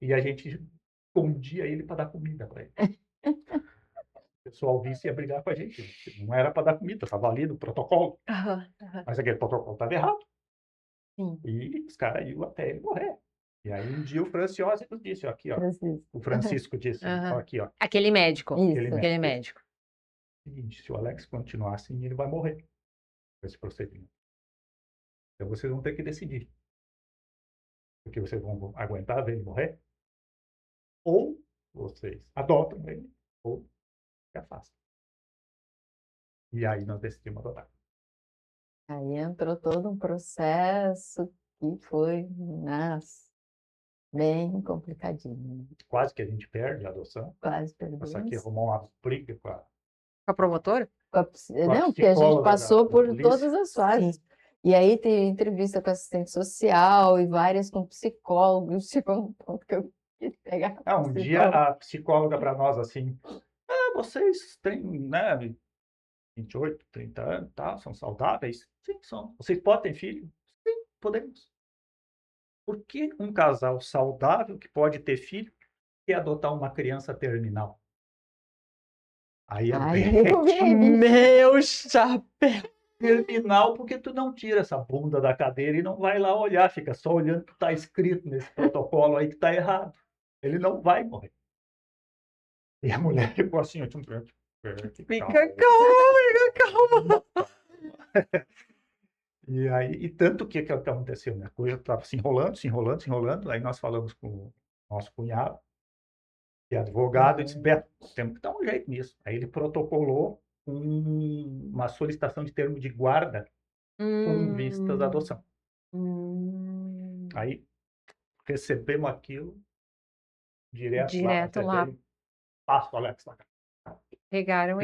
E a gente escondia ele para dar comida para ele. O pessoal visse e ia brigar com a gente. Não era para dar comida, estava ali no protocolo. Mas aquele protocolo estava errado. Sim. E os caras iam até ele morrer. E aí um dia o Franciosco disse, ó, aqui, ó. O Francisco disse, ó, aqui, ó. Aquele médico. Aquele médico. Seguinte, se o Alex continuar assim, ele vai morrer com esse procedimento. Então vocês vão ter que decidir. Porque vocês vão aguentar ver ele morrer? Ou vocês adotam ele, ou se afastam. E aí nós decidimos adotar. Aí entrou todo um processo que foi, bem complicadinho. Quase que a gente perde a adoção. Quase perdemos. Só que arrumou uma briga com a promotora? Não, porque a gente passou por todas as fases. E aí tem entrevista com assistente social e várias com psicólogos. Chegou um ponto que eu quis pegar. Um dia a psicóloga para nós assim, vocês têm, né, 28, 30 anos, tá? São saudáveis? Sim, são. Vocês podem ter filho? Sim, podemos. Por que um casal saudável que pode ter filho quer adotar uma criança terminal? Aí a meu chapéu! Terminal, porque tu não tira essa bunda da cadeira e não vai lá olhar, fica só olhando o que está escrito nesse protocolo aí que está errado. Ele não vai morrer. E a mulher ficou assim, fica calma. E aí, tanto que aconteceu, né? A coisa estava se enrolando, aí nós falamos com o nosso cunhado, que é advogado, e disse, Beto, temos que dar um jeito nisso. Aí ele protocolou uma solicitação de termo de guarda com vistas à adoção. Aí recebemos aquilo direto lá. Passa o Alex lá. Pegamos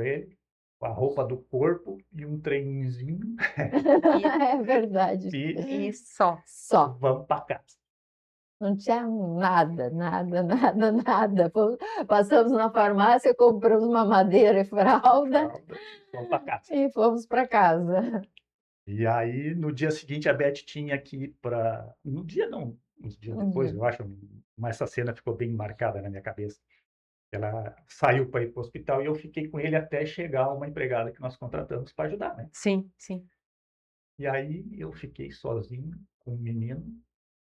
ele com a roupa do corpo e um trenzinho. É verdade. E só. Vamos para casa. Não tinha nada. Passamos na farmácia, compramos uma madeira e fralda. Vamos para casa. E fomos para casa. E aí, no dia seguinte, a Beth tinha que ir para... No dia não, uns dias depois, eu acho, mas essa cena ficou bem marcada na minha cabeça. Ela saiu para ir para o hospital e eu fiquei com ele até chegar uma empregada que nós contratamos para ajudar, né? Sim. E aí eu fiquei sozinho com o menino,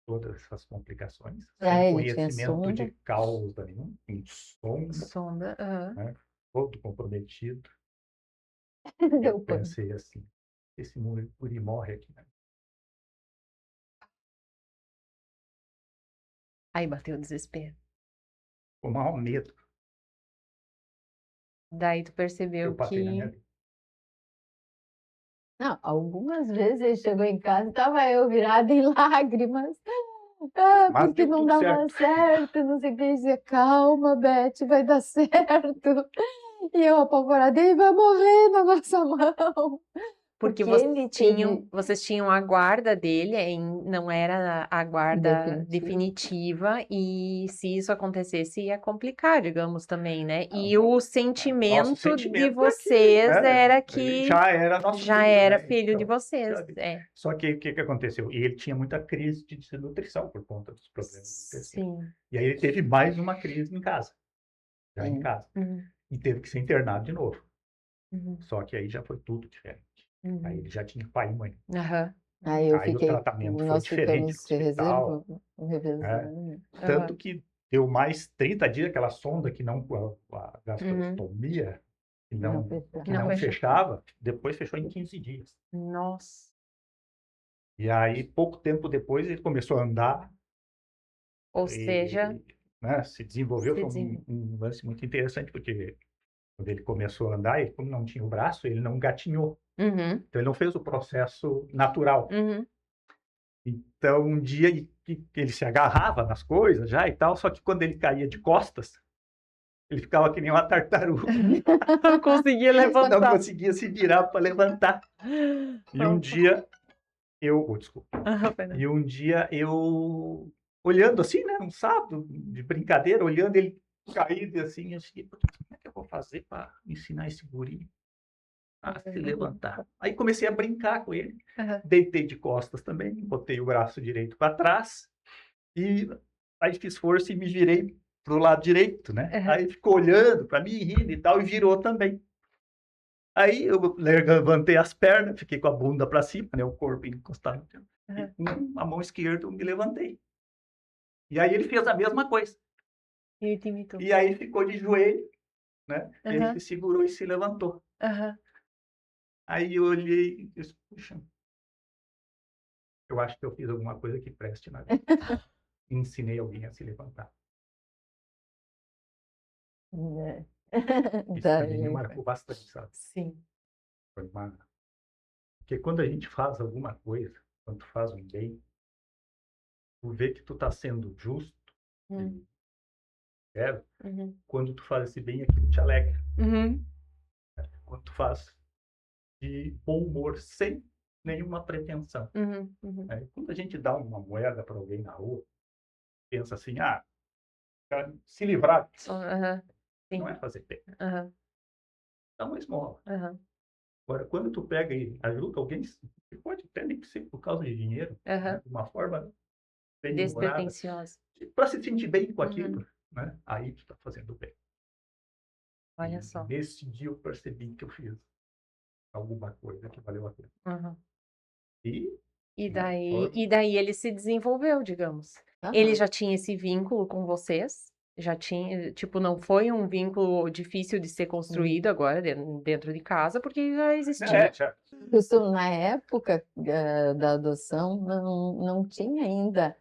todas essas complicações, sem conhecimento de causa nenhum, em sonda, né? Todo comprometido. Eu pensei assim, esse guri morre aqui, né? Aí bateu o desespero. O maior medo. Daí tu percebeu que... Não, algumas vezes ele chegou em casa e estava eu virada em lágrimas. Porque não dava certo, não sei o que. Dizia, calma, Beth, vai dar certo. E eu apavorada, ele vai morrer na nossa mão. Porque vocês tinham a guarda dele, não era a guarda definitiva, e se isso acontecesse ia complicar, digamos, também, né? E o sentimento de vocês era que já era nosso já filho, era né? filho de Então, vocês. Só que o que aconteceu? E ele tinha muita crise de desnutrição por conta dos problemas do intestino. Sim. E aí ele teve mais uma crise em casa, já em casa. E teve que ser internado de novo. Só que aí já foi tudo diferente. Aí ele já tinha pai e mãe. Aí eu o fiquei, tratamento foi nós diferente ficamos revezando. Tanto que deu mais 30 dias aquela sonda que não, a gastrostomia, que não fechava, depois fechou em 15 dias. Nossa. E aí, pouco tempo depois, ele começou a andar. Ou seja, né, se desenvolveu. Foi um lance muito interessante, porque quando ele começou a andar, ele, como não tinha o braço, ele não gatinhou. Então, ele não fez o processo natural. Então, um dia ele se agarrava nas coisas já e tal, só que quando ele caía de costas, ele ficava que nem uma tartaruga. Não conseguia levantar. Não conseguia se virar para levantar. E um dia desculpa. E um dia eu, olhando assim, né, um sábado de brincadeira, olhando ele caído assim, eu cheguei, como é que eu vou fazer para ensinar esse guri a se levantar? Aí comecei a brincar com ele, deitei de costas também, botei o braço direito para trás e aí fiz força e me virei pro lado direito, né? Aí ficou olhando para mim, rindo e tal, e virou também. Aí eu levantei as pernas, fiquei com a bunda para cima, né, o corpo encostado. E com a mão esquerda eu me levantei. E aí ele fez a mesma coisa. E aí ficou de joelho, né? Ele se segurou e se levantou. Aí eu olhei e disse, puxa, eu acho que eu fiz alguma coisa que preste na vida. Ensinei alguém a se levantar. Isso também me marcou bastante, sabe? Sim. Porque quando a gente faz alguma coisa, quando tu faz um bem, tu vê que tu tá sendo justo, certo? Quando tu faz esse bem, aquilo te alegra. Quando tu faz de bom humor, sem nenhuma pretensão. Quando a gente dá uma moeda para alguém na rua, pensa assim, para se livrar disso, não é fazer bem. Dá uma esmola. Agora, quando tu pega e ajuda alguém, pode até nem ser por causa de dinheiro, né? De uma forma bem despretensiosa, para se sentir bem com aquilo, né? Aí tu está fazendo bem. Olha só. Nesse dia eu percebi que eu fiz alguma coisa que valeu a pena. E daí ele se desenvolveu, digamos. Ele já tinha esse vínculo com vocês? Já tinha, tipo, não foi um vínculo difícil de ser construído agora dentro de casa, porque já existia. Na época da adoção, não tinha ainda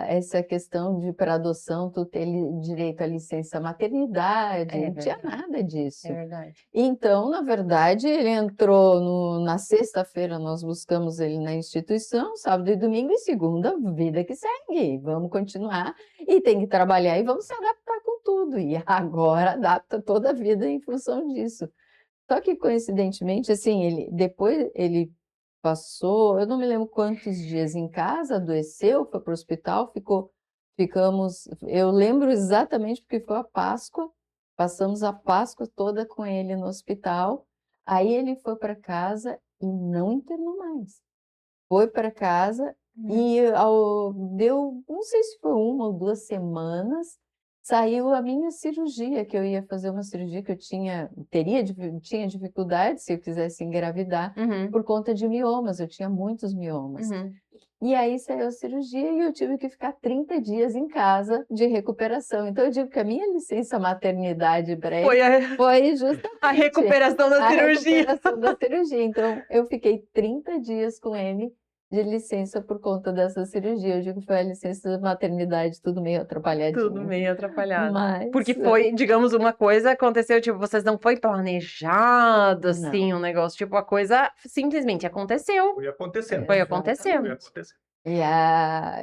essa questão de, para adoção, tu ter direito à licença maternidade, não tinha nada disso. É verdade. Então, na verdade, ele entrou na sexta-feira, nós buscamos ele na instituição, sábado e domingo, e segunda, vida que segue, vamos continuar, e tem que trabalhar e vamos se adaptar com tudo, e agora adapta toda a vida em função disso. Só que, coincidentemente, assim, depois ele passou, eu não me lembro quantos dias em casa, adoeceu, foi para o hospital, ficamos, eu lembro exatamente porque foi a Páscoa, passamos a Páscoa toda com ele no hospital, aí ele foi para casa e não internou mais. Foi para casa e deu, não sei se foi 1 ou 2 semanas, saiu a minha cirurgia, que eu ia fazer uma cirurgia que eu tinha dificuldade se eu quisesse engravidar, por conta de miomas, eu tinha muitos miomas. E aí saiu a cirurgia e eu tive que ficar 30 dias em casa de recuperação. Então eu digo que a minha licença maternidade para ele foi justamente a recuperação da cirurgia. Recuperação da cirurgia. Então eu fiquei 30 dias com ele de licença por conta dessa cirurgia. Eu digo que foi a licença da maternidade, tudo meio atrapalhadinho. Tudo meio atrapalhado. Mas... Porque foi, digamos, uma coisa aconteceu, tipo, vocês não foi planejado, assim, um negócio, tipo, a coisa simplesmente aconteceu. Foi acontecendo. Foi acontecendo. Foi acontecendo.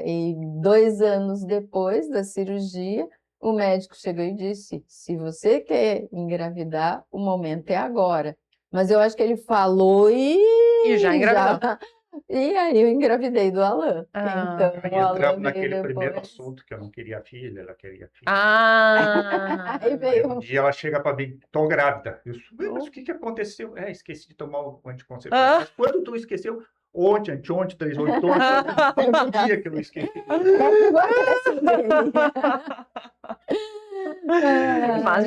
E 2 anos depois da cirurgia, o médico chegou e disse, se você quer engravidar, o momento é agora. Mas eu acho que ele falou E já engravidou. E aí eu engravidei do Alan. Então, Aí o Alan entramos veio naquele primeiro depois. assunto, que eu não queria filha, ela queria filha. Ah! Aí Aí veio. um dia ela chega para mim, tô grávida. Eu disse, "Ué, mas o que que aconteceu? Esqueci de tomar o anticoncepcional. Mas quando tu esqueceu? Ontem, anteontem, 3 horas, todo dia que eu esqueci. Mas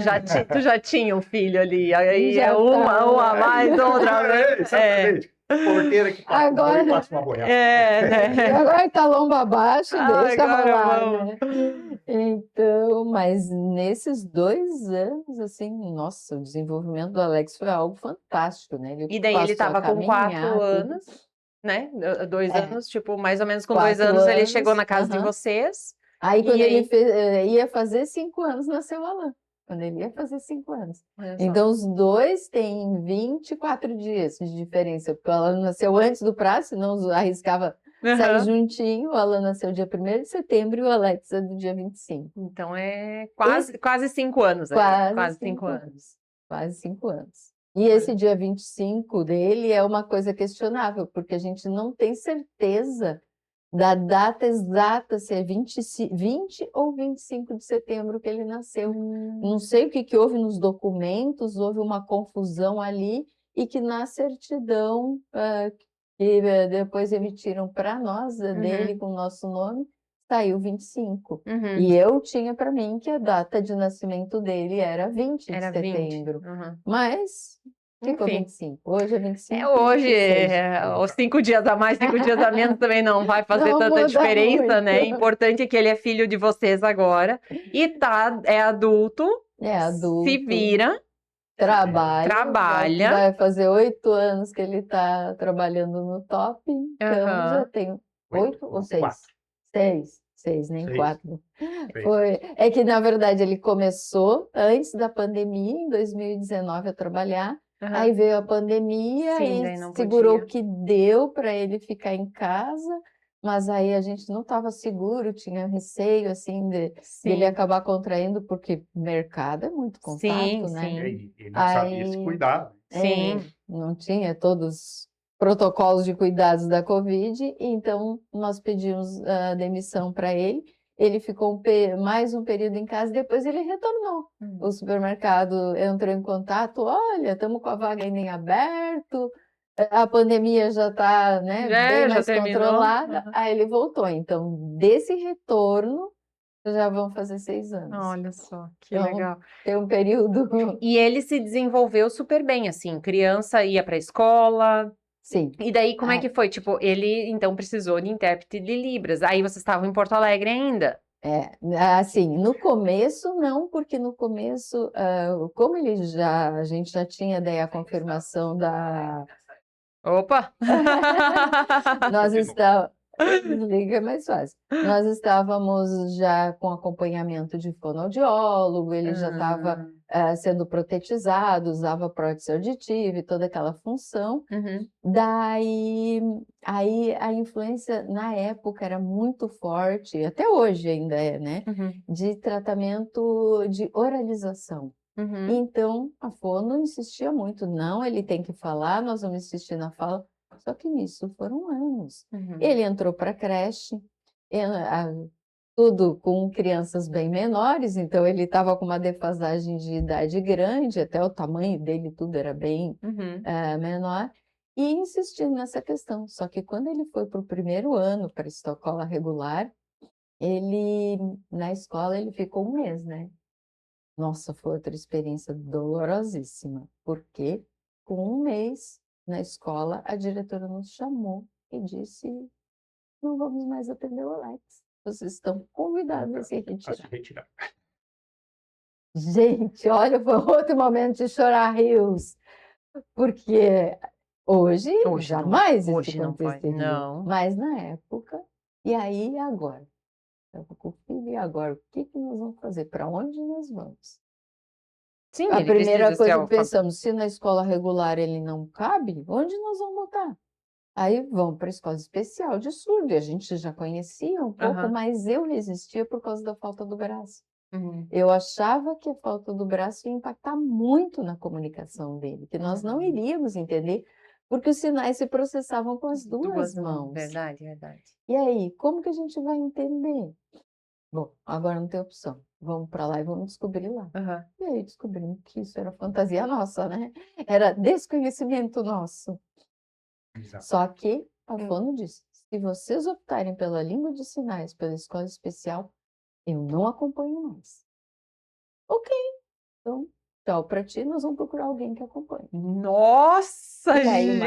tu já tinha um filho ali, aí Já é uma a mais, outra vez. Exatamente. Porteira que passa Agora- um boi, passa uma boiada. E agora tá lomba abaixo, deixa Agora rolar, vamos. né? Então, mas nesses 2 anos, assim, nossa, o desenvolvimento do Alex foi algo fantástico, né? E daí ele passou a estava com 4 caminhar, tudo. anos, né? 2 É. anos, tipo, mais ou menos com 2 4 anos ele chegou anos, na casa de aham. vocês. Aí, quando E ele aí? ia fazer 5 anos, nasceu o Alan. Quando ele ia fazer 5 anos. Olha só. Então, os dois têm 24 dias de diferença, porque o Alan nasceu antes do prazo, senão arriscava sair Aham. juntinho. O Alan nasceu dia 1º de setembro e o Alex é do dia 25. Então é quase 5 anos. Quase 5 anos. Quase 5 anos. E esse dia 25 dele é uma coisa questionável, porque a gente não tem certeza da data exata, se é 20 ou 25 de setembro que ele nasceu. Não sei o que houve nos documentos, houve uma confusão ali, e que na certidão que depois emitiram para nós, dele com o nosso nome, saiu 25. Uhum. E eu tinha para mim que a data de nascimento dele era 20 de Era 20. setembro. Uhum. Mas ficou Enfim. 25. Hoje é 25. Hoje, 26. os 5 dias a mais, 5 dias a menos também não vai fazer Não tanta muda diferença, muito. né? Importante é que ele é filho de vocês agora e é adulto, É adulto. se vira, trabalha. Vai fazer 8 anos que ele está trabalhando no top, então já tem 8 ou 6? 6, nem 4. É que, na verdade, ele começou antes da pandemia, em 2019, a trabalhar. Aí veio a pandemia. Sim, e daí não segurou o podia. que deu para ele ficar em casa, mas aí a gente não estava seguro, tinha receio assim dele acabar contraindo, porque mercado é muito contato, né? E não sabia se cuidar. Sim. Não tinha todos os protocolos de cuidados da Covid, então nós pedimos a demissão para ele. Ele ficou mais um período em casa, depois ele retornou. O supermercado entrou em contato, olha, estamos com a vaga ainda em aberto, a pandemia já está, né, bem mais controlada. Aí ele voltou. Então, desse retorno, já vão fazer 6 anos. Olha só, que Então, legal. tem um período... E ele se desenvolveu super bem, assim, criança ia para a escola. Sim. E daí, como é que foi? Tipo, ele, então, precisou de intérprete de Libras. Aí vocês estavam em Porto Alegre ainda? Assim, no começo não, porque no começo, como a gente já tinha daí a confirmação da... Opa! Nós estávamos... Liga mais fácil. Nós estávamos já com acompanhamento de fonoaudiólogo, ele já estava sendo protetizado, usava prótese auditiva e toda aquela função. Daí, aí a influência na época era muito forte, até hoje ainda é, né? De tratamento de oralização. Então, a fono insistia muito, não, ele tem que falar, nós vamos insistir na fala. Só que nisso foram anos. Ele entrou para a creche, tudo com crianças bem menores, então ele estava com uma defasagem de idade grande, até o tamanho dele tudo era bem menor, e insistindo nessa questão. Só que quando ele foi para o 1º ano, para a escola regular, na escola ele ficou 1 mês, né? Nossa, foi outra experiência dolorosíssima, porque com 1 mês na escola, a diretora nos chamou e disse: não vamos mais atender o Alex. Vocês estão convidados a se retirar. Gente, olha, foi outro momento de chorar rios. Porque hoje jamais isso aconteceria. Não. Mas na época, e aí agora? Estava com o filho, e agora? O que nós vamos fazer? Para onde nós vamos? Sim, a primeira coisa que que pensamos, se na escola regular ele não cabe, onde nós vamos botar? Aí vão para a escola especial de surdo, e a gente já conhecia um pouco, mas eu resistia por causa da falta do braço. Eu achava que a falta do braço ia impactar muito na comunicação dele, que nós não iríamos entender, porque os sinais se processavam com as duas mãos. Verdade, verdade. E aí, como que a gente vai entender? Bom, agora não tem opção. Vamos para lá e vamos descobrir lá. E aí descobrimos que isso era fantasia nossa, né? Era desconhecimento nosso. Exato. Só que a Fono disse, se vocês optarem pela língua de sinais, pela escola especial, eu não acompanho mais. Ok, então, tchau pra ti, nós vamos procurar alguém que acompanhe. Nossa, E aí,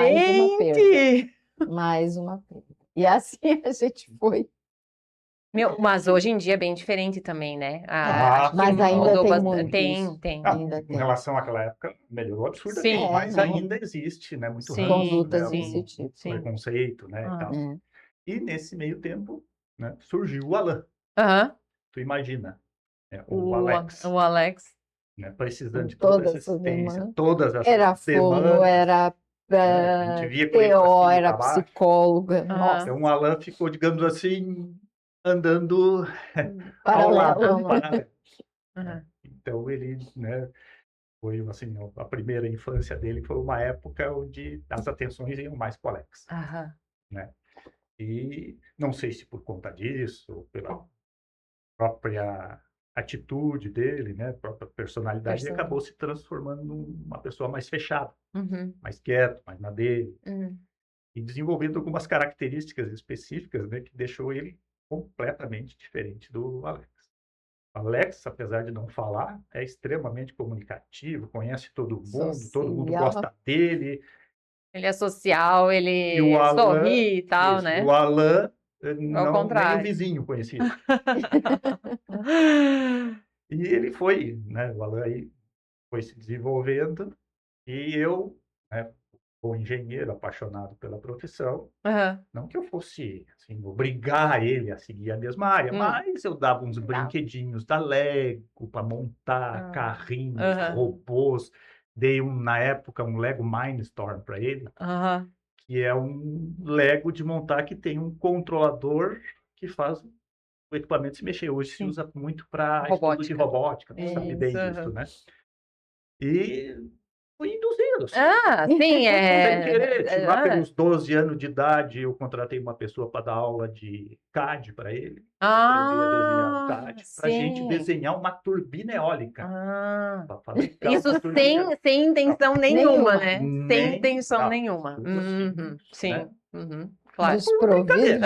gente! Mais uma perda. E assim a gente foi. Mas hoje em dia é bem diferente também, né? Mas ainda tem muito Tem. Em relação àquela época, melhorou absurdamente, mas ainda existe, né? Muito condutas desse tipo. Preconceito, né? E tal. E nesse meio tempo, né, surgiu o Alan. Tu imagina, o Alex. O Alex. Né, precisando de toda essa assistência, todas essas era fono, era PO, era psicóloga. Nossa, o Alan ficou, digamos assim, andando paralelo. Então ele, né, foi assim, a primeira infância dele foi uma época onde as atenções iam mais para o Alex, né? E não sei se por conta disso, pela própria atitude dele, né, própria personalidade, ele acabou se transformando numa pessoa mais fechada, mais quieto, mais na dele, e desenvolvendo algumas características específicas, né, que deixou ele completamente diferente do Alex. O Alex, apesar de não falar, é extremamente comunicativo, conhece todo mundo, todo mundo gosta dele. Ele é social, ele sorri e tal, isso, né? O Alan, não, nem o vizinho conhecia. E ele foi, né, o Alan aí foi se desenvolvendo, e eu, né, o engenheiro apaixonado pela profissão, não que eu fosse assim, obrigar ele a seguir a mesma área, mas eu dava uns brinquedinhos da Lego para montar carrinhos, robôs. Dei na época um Lego Mindstorm para ele, que é um Lego de montar que tem um controlador que faz o equipamento se mexer. Hoje se usa muito para estudo de robótica, tu sabe bem disso, né? E fui induzido. Sim, sem querer. Lá pelos 12 anos de idade, eu contratei uma pessoa para dar aula de CAD para ele. Aprender a desenhar o CAD, para a gente desenhar uma turbina eólica. Isso sem intenção nenhuma, né? Sem intenção nenhuma. Sim. Claro. Desprovido de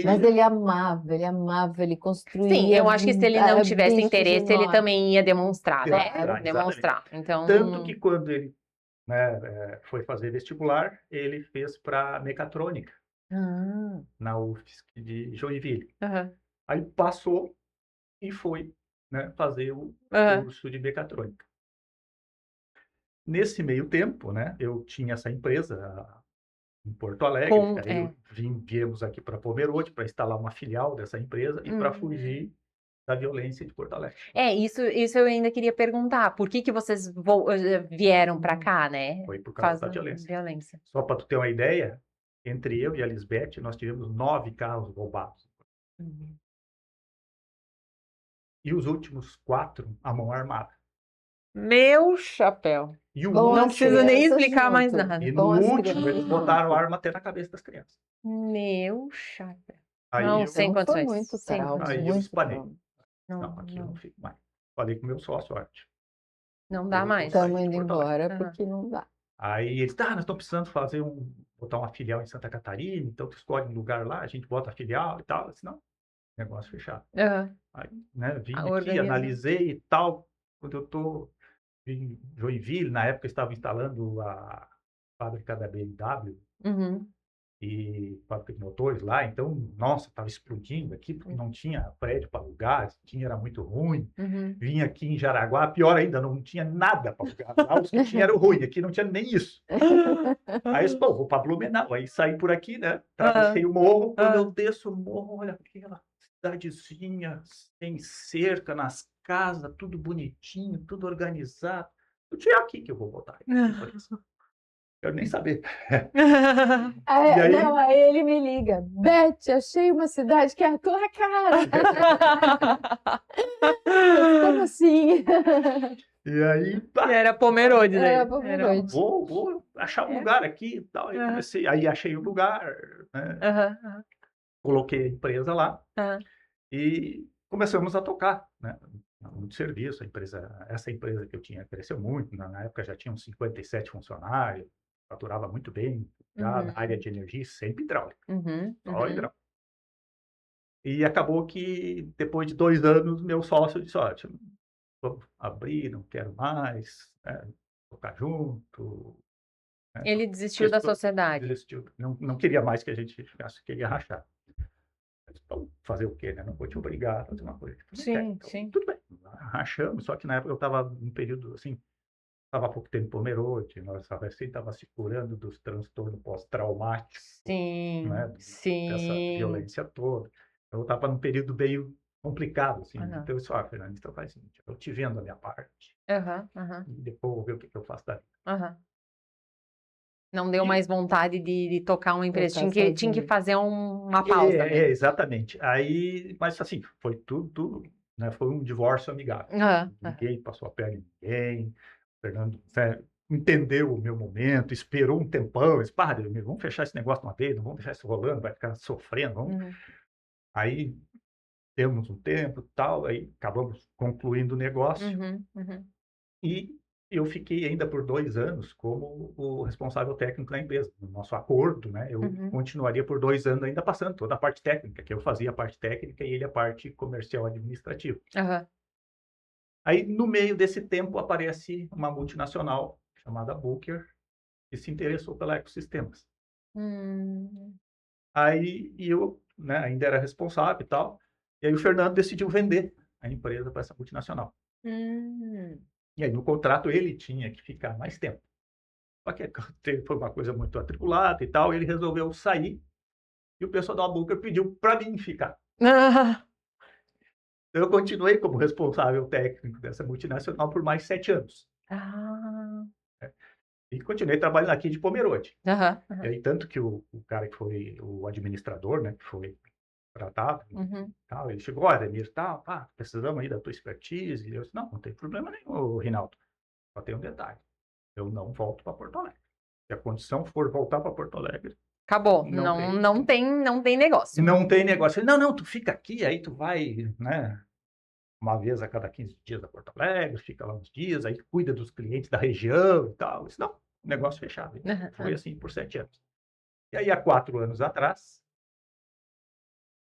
Mas ele amava, ele construía. Sim, eu acho que se ele não tivesse interesse, ele também ia demonstrar, né? Demonstrar. Então... Tanto que quando ele, né, foi fazer vestibular, ele fez para mecatrônica, na UFSC de Joinville. Aí passou e foi, né, fazer o curso de mecatrônica. Nesse meio tempo, né, eu tinha essa empresa em Porto Alegre, viemos aqui para Pomerode para instalar uma filial dessa empresa e para fugir da violência de Porto Alegre. Isso eu ainda queria perguntar. Por que vocês vieram para cá, né? Foi por causa da violência. Só para tu ter uma ideia, entre eu e a Lisbeth, nós tivemos 9 carros roubados. E os últimos 4, a mão armada. Meu chapéu. E não precisa nem explicar mais nada. E no último, eles botaram a arma até na cabeça das crianças. Meu chapéu. Aí sem condições. Muito trauma, aí eu espanei. Não, aqui eu não fico mais. Falei com o meu sócio, Arte. Não dá mais. Estamos indo embora porque não dá. Aí eles, nós estamos precisando botar uma filial em Santa Catarina, então tu escolhe um lugar lá, a gente bota a filial e tal. Eu disse, não, negócio fechado. Aí, né, vim aqui, analisei e tal. Quando eu estou em Joinville, na época estava instalando a fábrica da BMW e fábrica de motores lá, então, nossa, estava explodindo aqui, porque não tinha prédio para alugar, era muito ruim. Vim aqui em Jaraguá, pior ainda, não tinha nada para alugar. Lá os que tinham eram ruim, aqui não tinha nem isso. Aí eu disse, vou para Blumenau, aí saí por aqui, né, atravessei o morro, quando eu desço o morro, olha aquela cidadezinha, sem cerca, nas casas, tudo bonitinho, tudo organizado. Eu tinha aqui que eu vou botar. quero nem saber. Aí, E aí? não, aí ele me liga, Beth, achei uma cidade que é a tua cara. Como assim? E aí, E era Pomerode daí. Era Pomerode. Vou achar um lugar aqui e tal. Aí comecei, aí achei o lugar, né? Coloquei a empresa lá e começamos a tocar, né? Muito serviço, essa empresa que eu tinha cresceu muito, na época já tinha uns 57 funcionários, faturava muito bem, já na área de energia, sempre hidráulica, só hidráulica. E acabou que depois de 2 anos, meu sócio disse, olha, vou abrir, não quero mais, tocar junto. Né? Ele desistiu da sociedade. Desistiu, não queria mais que a gente ficasse, queria rachar. Então, fazer o quê, né? Não vou te obrigar a fazer uma coisa que tu não quer. Então, Sim. tudo bem, rachamos, só que na época eu estava num período, assim, estava há pouco tempo Pomerode, nós estava se curando dos transtornos pós-traumáticos, né? Dessa violência toda. Então, eu estava num período meio complicado, assim. Então, eu disse, Fernando, então faz o seguinte, eu te vendo a minha parte, e depois eu vou ver o que eu faço da vida. Não deu mais vontade de tocar uma empresa, tinha que fazer uma pausa. Exatamente. Aí, mas assim, foi tudo, né? Foi um divórcio amigável. Ninguém passou a perna em ninguém. O Fernando entendeu o meu momento, esperou um tempão, disse, vamos fechar esse negócio de uma vez, não vamos deixar isso rolando, vai ficar sofrendo. Aí temos um tempo e tal, aí acabamos concluindo o negócio. E eu fiquei ainda por 2 anos como o responsável técnico da empresa. No nosso acordo, né, eu continuaria por 2 anos ainda passando toda a parte técnica, que eu fazia a parte técnica e ele a parte comercial administrativa. Aí, no meio desse tempo, aparece uma multinacional chamada Booker, que se interessou pela Ecossistemas. Aí eu, né, ainda era responsável e tal, e aí o Fernando decidiu vender a empresa para essa multinacional. E aí, no contrato, ele tinha que ficar mais tempo. Só que foi uma coisa muito atribulada e tal, ele resolveu sair, e o pessoal da Booker pediu para mim ficar. Eu continuei como responsável técnico dessa multinacional por mais 7 anos. E continuei trabalhando aqui de Pomerode. E aí, tanto que o cara que foi o administrador, né, que foi tratado, tal, ele chegou, olha, Ademir, precisamos aí da tua expertise. E eu disse, não tem problema nenhum, Rinaldo. Só tem um detalhe. Eu não volto para Porto Alegre. Se a condição for voltar para Porto Alegre... Acabou. Não tem negócio. Não tem negócio. Não, tu fica aqui, aí tu vai, né, uma vez a cada 15 dias a Porto Alegre, fica lá uns dias, aí cuida dos clientes da região e tal. Isso não, negócio fechado. Foi assim por 7 anos. E aí, há 4 anos atrás,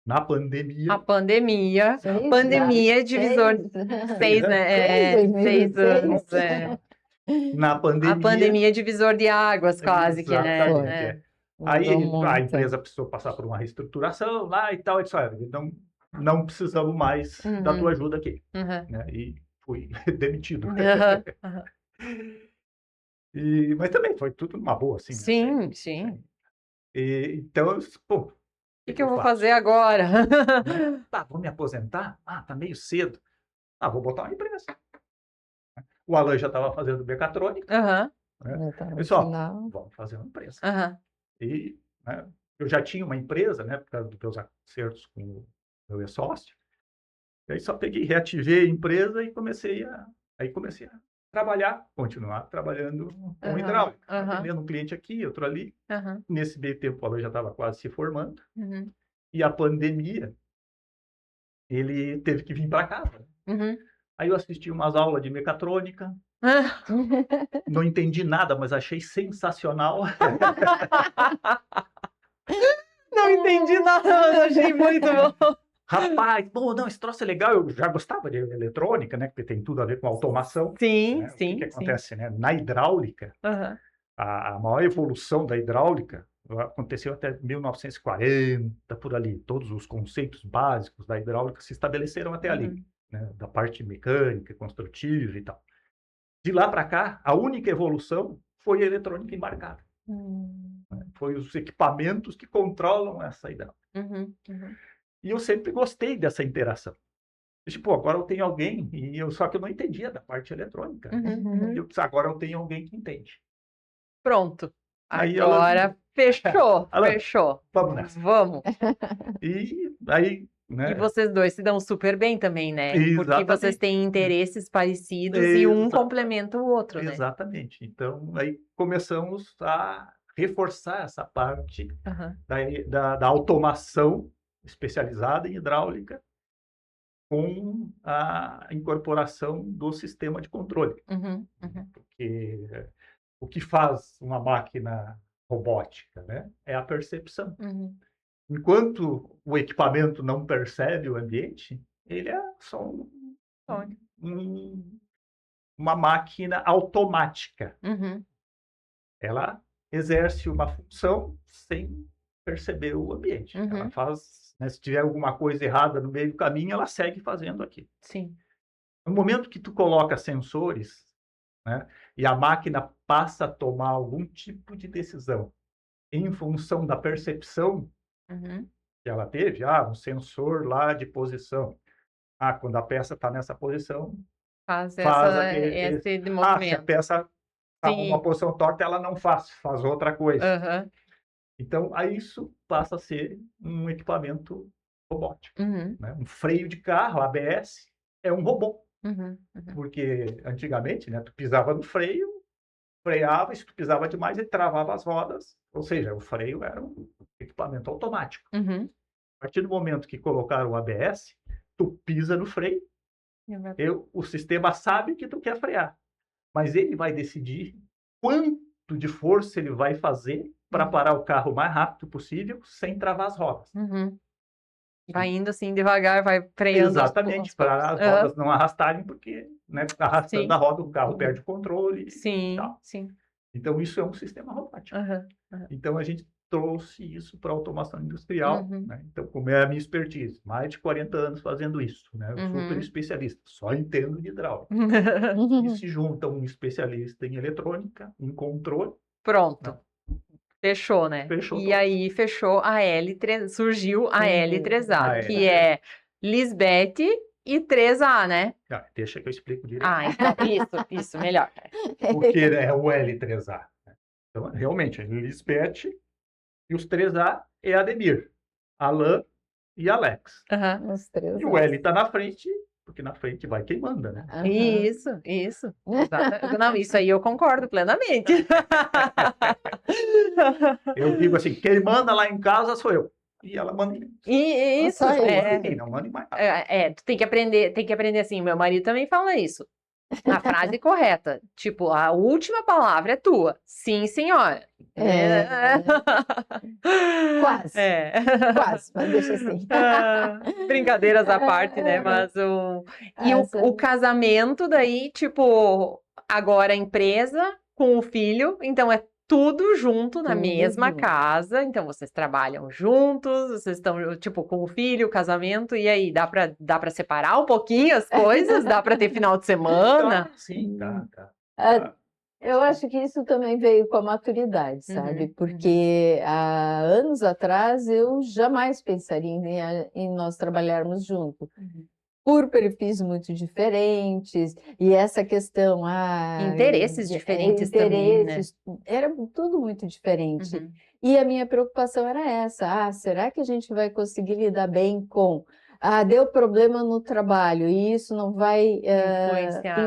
na pandemia... A pandemia. Pandemia, divisor... 6, né? 6 anos, Na pandemia... A pandemia divisor de águas, quase que, né? Aí a empresa precisou passar por uma reestruturação lá e tal, e disse, olha, não precisamos mais da tua ajuda aqui. Né? E fui demitido. Mas também foi tudo numa boa, assim. Sim. Então, eu disse, pô... O que eu vou fazer agora? Vou me aposentar? Tá meio cedo. Vou botar uma empresa. O Alan já estava fazendo mecatrônica. Pessoal, vamos fazer uma empresa. E, né, eu já tinha uma empresa, né, por causa dos meus acertos com o meu ex-sócio. E aí só reativei a empresa e comecei a trabalhar, continuar trabalhando com hidráulica. Atendendo um cliente aqui, outro ali. Nesse meio tempo, o Alan já estava quase se formando. E a pandemia, ele teve que vir para casa. Aí eu assisti umas aulas de mecatrônica. Não entendi nada, mas achei sensacional. Não entendi nada, mas achei muito bom. Rapaz, esse troço é legal. Eu já gostava de eletrônica, né? Porque tem tudo a ver com automação. Sim. O que acontece, né? Na hidráulica, a maior evolução da hidráulica aconteceu até 1940, por ali. Todos os conceitos básicos da hidráulica se estabeleceram até ali, né? Da parte mecânica, construtiva e tal. De lá para cá, a única evolução foi a eletrônica embarcada. Foi os equipamentos que controlam essa hidráulica. E eu sempre gostei dessa interação. Agora eu tenho alguém, só que eu não entendia da parte eletrônica. Agora eu tenho alguém que entende. Pronto. Aí Agora fechou, Alan, fechou. vamos nessa. Vamos. E aí, né? E vocês dois se dão super bem também, né? Porque Exatamente. vocês têm interesses parecidos e um complementa o outro, né? Exatamente. Então, aí começamos a reforçar essa parte da automação especializada em hidráulica com a incorporação do sistema de controle. Porque o que faz uma máquina robótica, né, é a percepção. Enquanto o equipamento não percebe o ambiente, ele é só uma máquina automática. Ela exerce uma função sem perceber o ambiente. Ela faz, né, se tiver alguma coisa errada no meio do caminho, ela segue fazendo aquilo. Sim. No momento que tu coloca sensores, né, e a máquina passa a tomar algum tipo de decisão em função da percepção que ela teve, um sensor lá de posição. Quando a peça está nessa posição, faz esse movimento. Se a peça está numa posição torta, ela não faz outra coisa. Então, aí isso passa a ser um equipamento robótico. Né? Um freio de carro, ABS, é um robô. Porque antigamente, né, tu pisava no freio, freava, e se tu pisava demais, ele travava as rodas. Ou seja, o freio era um equipamento automático. A partir do momento que colocaram o ABS, tu pisa no freio, o sistema sabe que tu quer frear, mas ele vai decidir quanto de força ele vai fazer para parar o carro o mais rápido possível, sem travar as rodas. Vai indo assim devagar, vai freando. Exatamente, para as rodas não arrastarem, porque, né, arrastando a roda, o carro perde o controle. Sim, tal. sim. Então, isso é um sistema robótico. Então, a gente trouxe isso para a automação industrial. Né? Então, como é a minha expertise, mais de 40 anos fazendo isso. Né? Eu sou super especialista, só entendo de hidráulica. E se junta um especialista em eletrônica, em controle. Pronto. Fechou, né? Fechou e tudo. Aí fechou a L3, surgiu a L3A, que é Lisbeth e 3A, né? Deixa que eu explico direito. Então, isso, melhor. Porque é o L3A. Então, realmente, é Lisbeth e os 3A é Ademir, Alan e Alex. Os três E o L está na frente, porque na frente vai quem manda, né? Isso. Não, isso aí eu concordo plenamente. Eu digo assim, quem manda lá em casa sou eu. E ela manda em mim. Isso, Não manda em mais nada. Tu tem que aprender assim, meu marido também fala isso. A frase correta, tipo, a última palavra é tua. Sim, senhora. Quase. Quase, mas deixa assim. Brincadeiras à parte, né? Mas o casamento daí, tipo, agora a empresa com o filho, então é tudo junto na mesma casa, então vocês trabalham juntos, vocês estão, tipo, com o filho, o casamento, e aí, dá pra separar um pouquinho as coisas? Dá pra ter final de semana? Sim, tá. Eu acho que isso também veio com a maturidade, sabe? Porque há anos atrás eu jamais pensaria em nós trabalharmos juntos. Por perfis muito diferentes, e essa questão... interesses diferentes também, né? Era tudo muito diferente. E a minha preocupação era essa, será que a gente vai conseguir lidar bem com... deu problema no trabalho, e isso não vai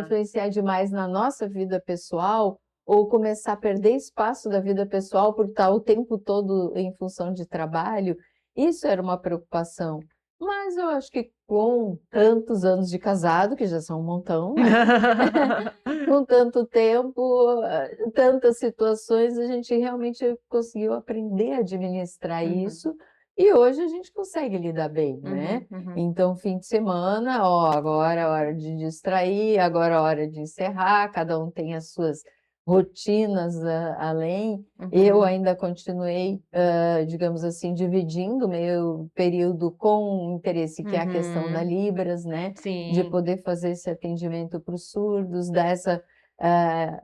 influenciar demais na nossa vida pessoal, ou começar a perder espaço da vida pessoal por estar o tempo todo em função de trabalho? Isso era uma preocupação. Mas eu acho que com tantos anos de casado, que já são um montão, né? Com tanto tempo, tantas situações, a gente realmente conseguiu aprender a administrar isso, e hoje a gente consegue lidar bem, né? Então, fim de semana, agora é hora de distrair, agora é hora de encerrar, cada um tem as suas rotinas além. Eu ainda continuei, digamos assim, dividindo meu período com interesse, que é a questão da Libras, né? Sim. De poder fazer esse atendimento para os surdos, dar essa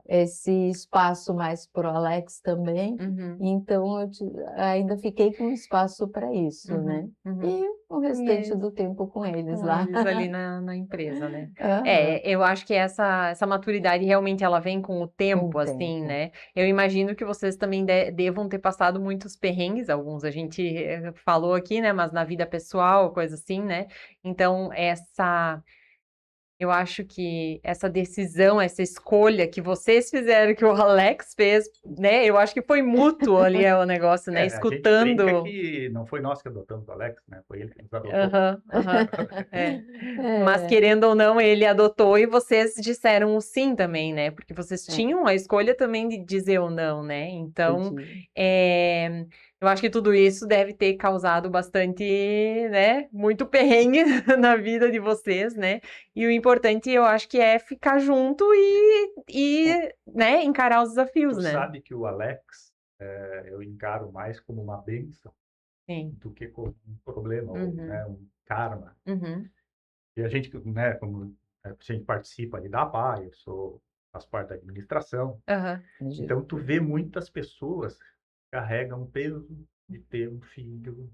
esse espaço mais pro Alex também. Então, ainda fiquei com espaço para isso, né? E o restante do tempo com eles lá. Eles ali na empresa, né? Aham. Eu acho que essa maturidade realmente ela vem com o tempo, assim, tempo. né? Eu imagino que vocês também devam ter passado muitos perrengues, alguns a gente falou aqui, né? Mas na vida pessoal, coisa assim, né? Então, eu acho que essa decisão, essa escolha que vocês fizeram, que o Alex fez, né? Eu acho que foi mútuo ali o negócio, né? A gente brinca Escutando. que não foi nós que adotamos o Alex, né? Foi ele que nos adotou. Aham, aham, Mas querendo ou não, ele adotou e vocês disseram o sim também, né? Porque vocês tinham a escolha também de dizer ou não, né? Então, eu acho que tudo isso deve ter causado bastante, né? Muito perrengue na vida de vocês, né? E o importante, eu acho que é ficar junto né, encarar os desafios, Tu né? sabe que o Alex, eu encaro mais como uma bênção do que como um problema, ou, né, um karma. E a gente, né, como a gente participa ali da APA, faço parte da administração, então tu vê muitas pessoas que carregam o peso de ter um filho,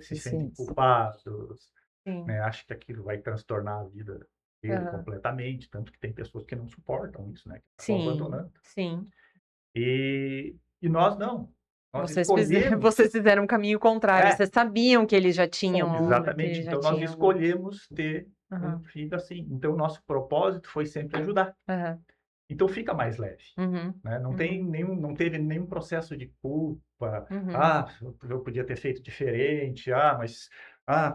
se sentem culpados, né, acham que aquilo vai transtornar a vida dele completamente, tanto que tem pessoas que não suportam isso, né, que estão abandonando. Sim. E nós não. Nós Vocês fizeram um caminho contrário. Vocês sabiam que eles já tinham. Exatamente. Então, nós escolhemos ter um filho assim. Então, o nosso propósito foi sempre ajudar. Então, fica mais leve. Né? Não teve nenhum processo de culpa. Eu podia ter feito diferente. Mas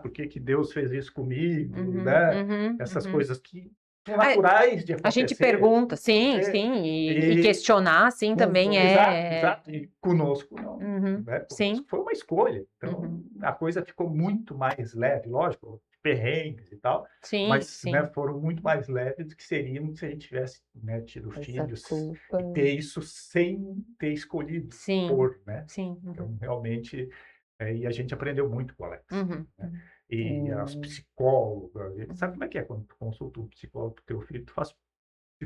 por que Deus fez isso comigo? Né? Essas coisas que são naturais de acontecer. A gente pergunta, sim, e questionar, sim, também Exato. E conosco não. Né? Sim. Foi uma escolha. Então, a coisa ficou muito mais leve, lógico, perrengues e tal, mas né, foram muito mais leves do que seriam se a gente tivesse, né, tido filhos e ter isso sem ter escolhido por, né? Então, realmente, e a gente aprendeu muito com o Alex. Né? E as psicólogas, sabe como é que é quando tu consulta um psicólogo pro teu filho, tu faz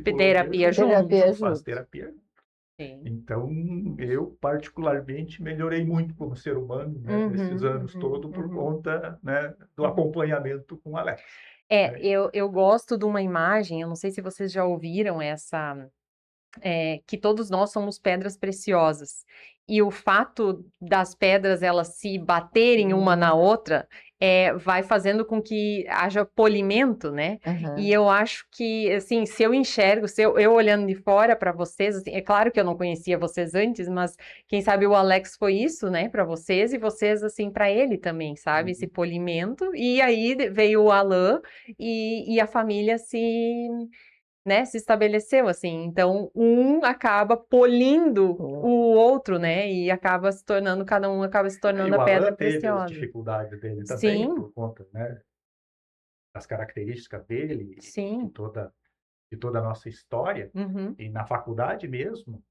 terapia junto. Faz terapia. Então, eu particularmente melhorei muito como ser humano, né, nesses anos todos por conta, né, do acompanhamento com o Alex. Eu gosto de uma imagem, eu não sei se vocês já ouviram essa, que todos nós somos pedras preciosas. E o fato das pedras elas se baterem uma na outra vai fazendo com que haja polimento, né? E eu acho que, assim, se eu enxergo, eu olhando de fora para vocês, assim, é claro que eu não conhecia vocês antes, mas quem sabe o Alex foi isso, né, para vocês e vocês, assim, para ele também, sabe? Esse polimento. E aí veio o Alan e a família né, se estabeleceu, assim, então um acaba polindo o outro, né, e acaba se tornando, cada um acaba se tornando a pedra preciosa. O Alan teve as dificuldades dele também, por conta, né, das características dele, de toda a nossa história, e na faculdade mesmo,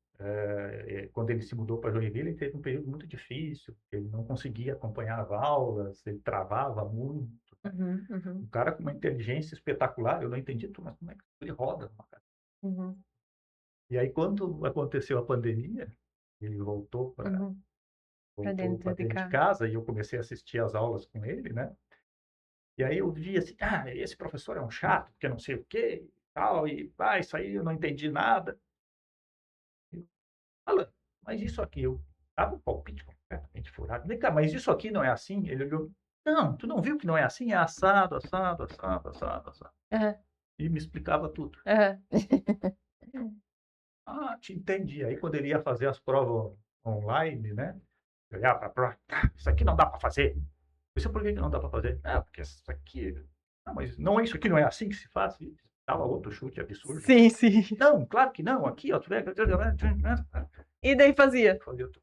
quando ele se mudou para Joinville, ele teve um período muito difícil, ele não conseguia acompanhar as aulas, ele travava muito. Um cara com uma inteligência espetacular, eu não entendi, mas como é que ele roda numa casa? E aí, quando aconteceu a pandemia, ele voltou para dentro de casa e eu comecei a assistir as aulas com ele, né? E aí eu vi assim, esse professor é um chato, porque não sei o quê, tal, e isso aí eu não entendi nada. Alan, mas isso aqui, eu dava um palpite completamente furado. Vem cá, mas isso aqui não é assim? Ele olhou, não, tu não viu que não é assim? É assado, assado, assado, assado, assado. E me explicava tudo. Te entendi. Aí quando ele ia fazer as provas online, né? Eu olhava para a prova, isso aqui não dá para fazer. Isso por que não dá para fazer? Porque isso aqui... Não, mas não, isso aqui não é assim que se faz. E dava outro chute absurdo. Sim. Não, claro que não. Aqui, ó, tu vê... E daí fazia? Fazia tudo.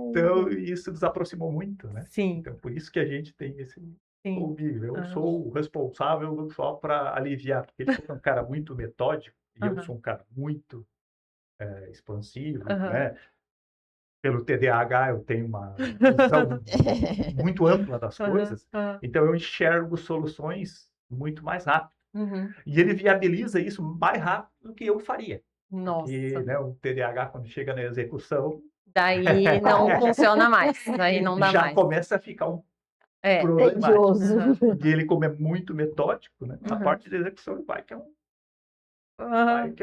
Então, isso nos aproximou muito, né? Então, por isso que a gente tem esse convívio. Eu sou o responsável só para aliviar, porque ele é um cara muito metódico e eu sou um cara muito expansivo, né? Pelo TDAH, eu tenho uma visão muito ampla das coisas, então eu enxergo soluções muito mais rápido. E ele viabiliza isso mais rápido do que eu faria. Nossa. Porque, né, o TDAH, quando chega na execução... Daí não funciona mais, daí não dá já mais. começa a ficar tedioso. E ele, como é muito metódico, né, a parte da execução ele vai que é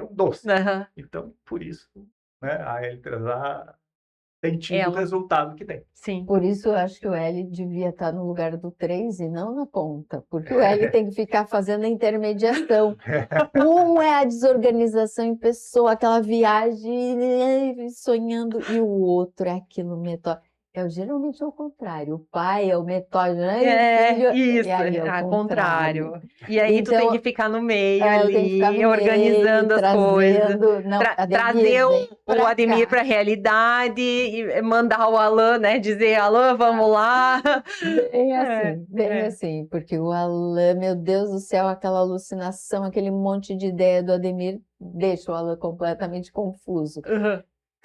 um doce. Então, por isso, né, a L3A tem tido o resultado que tem. Sim. Por isso eu acho que o L devia estar no lugar do 3 e não na ponta, porque o L tem que ficar fazendo a intermediação. Um é a desorganização em pessoa, aquela viagem sonhando, e o outro é aquilo metódico. Geralmente é o contrário, o pai é o metódico, né? E o filho, isso, e aí é o contrário. E aí então, tu tem que ficar no meio ali, tem que ficar no organizando meio, as coisas. Trazer o Ademir para a realidade e mandar o Alan, né? Dizer, Alan, vamos lá. Bem assim, porque o Alan, meu Deus do céu, aquela alucinação, aquele monte de ideia do Ademir deixa o Alan completamente confuso.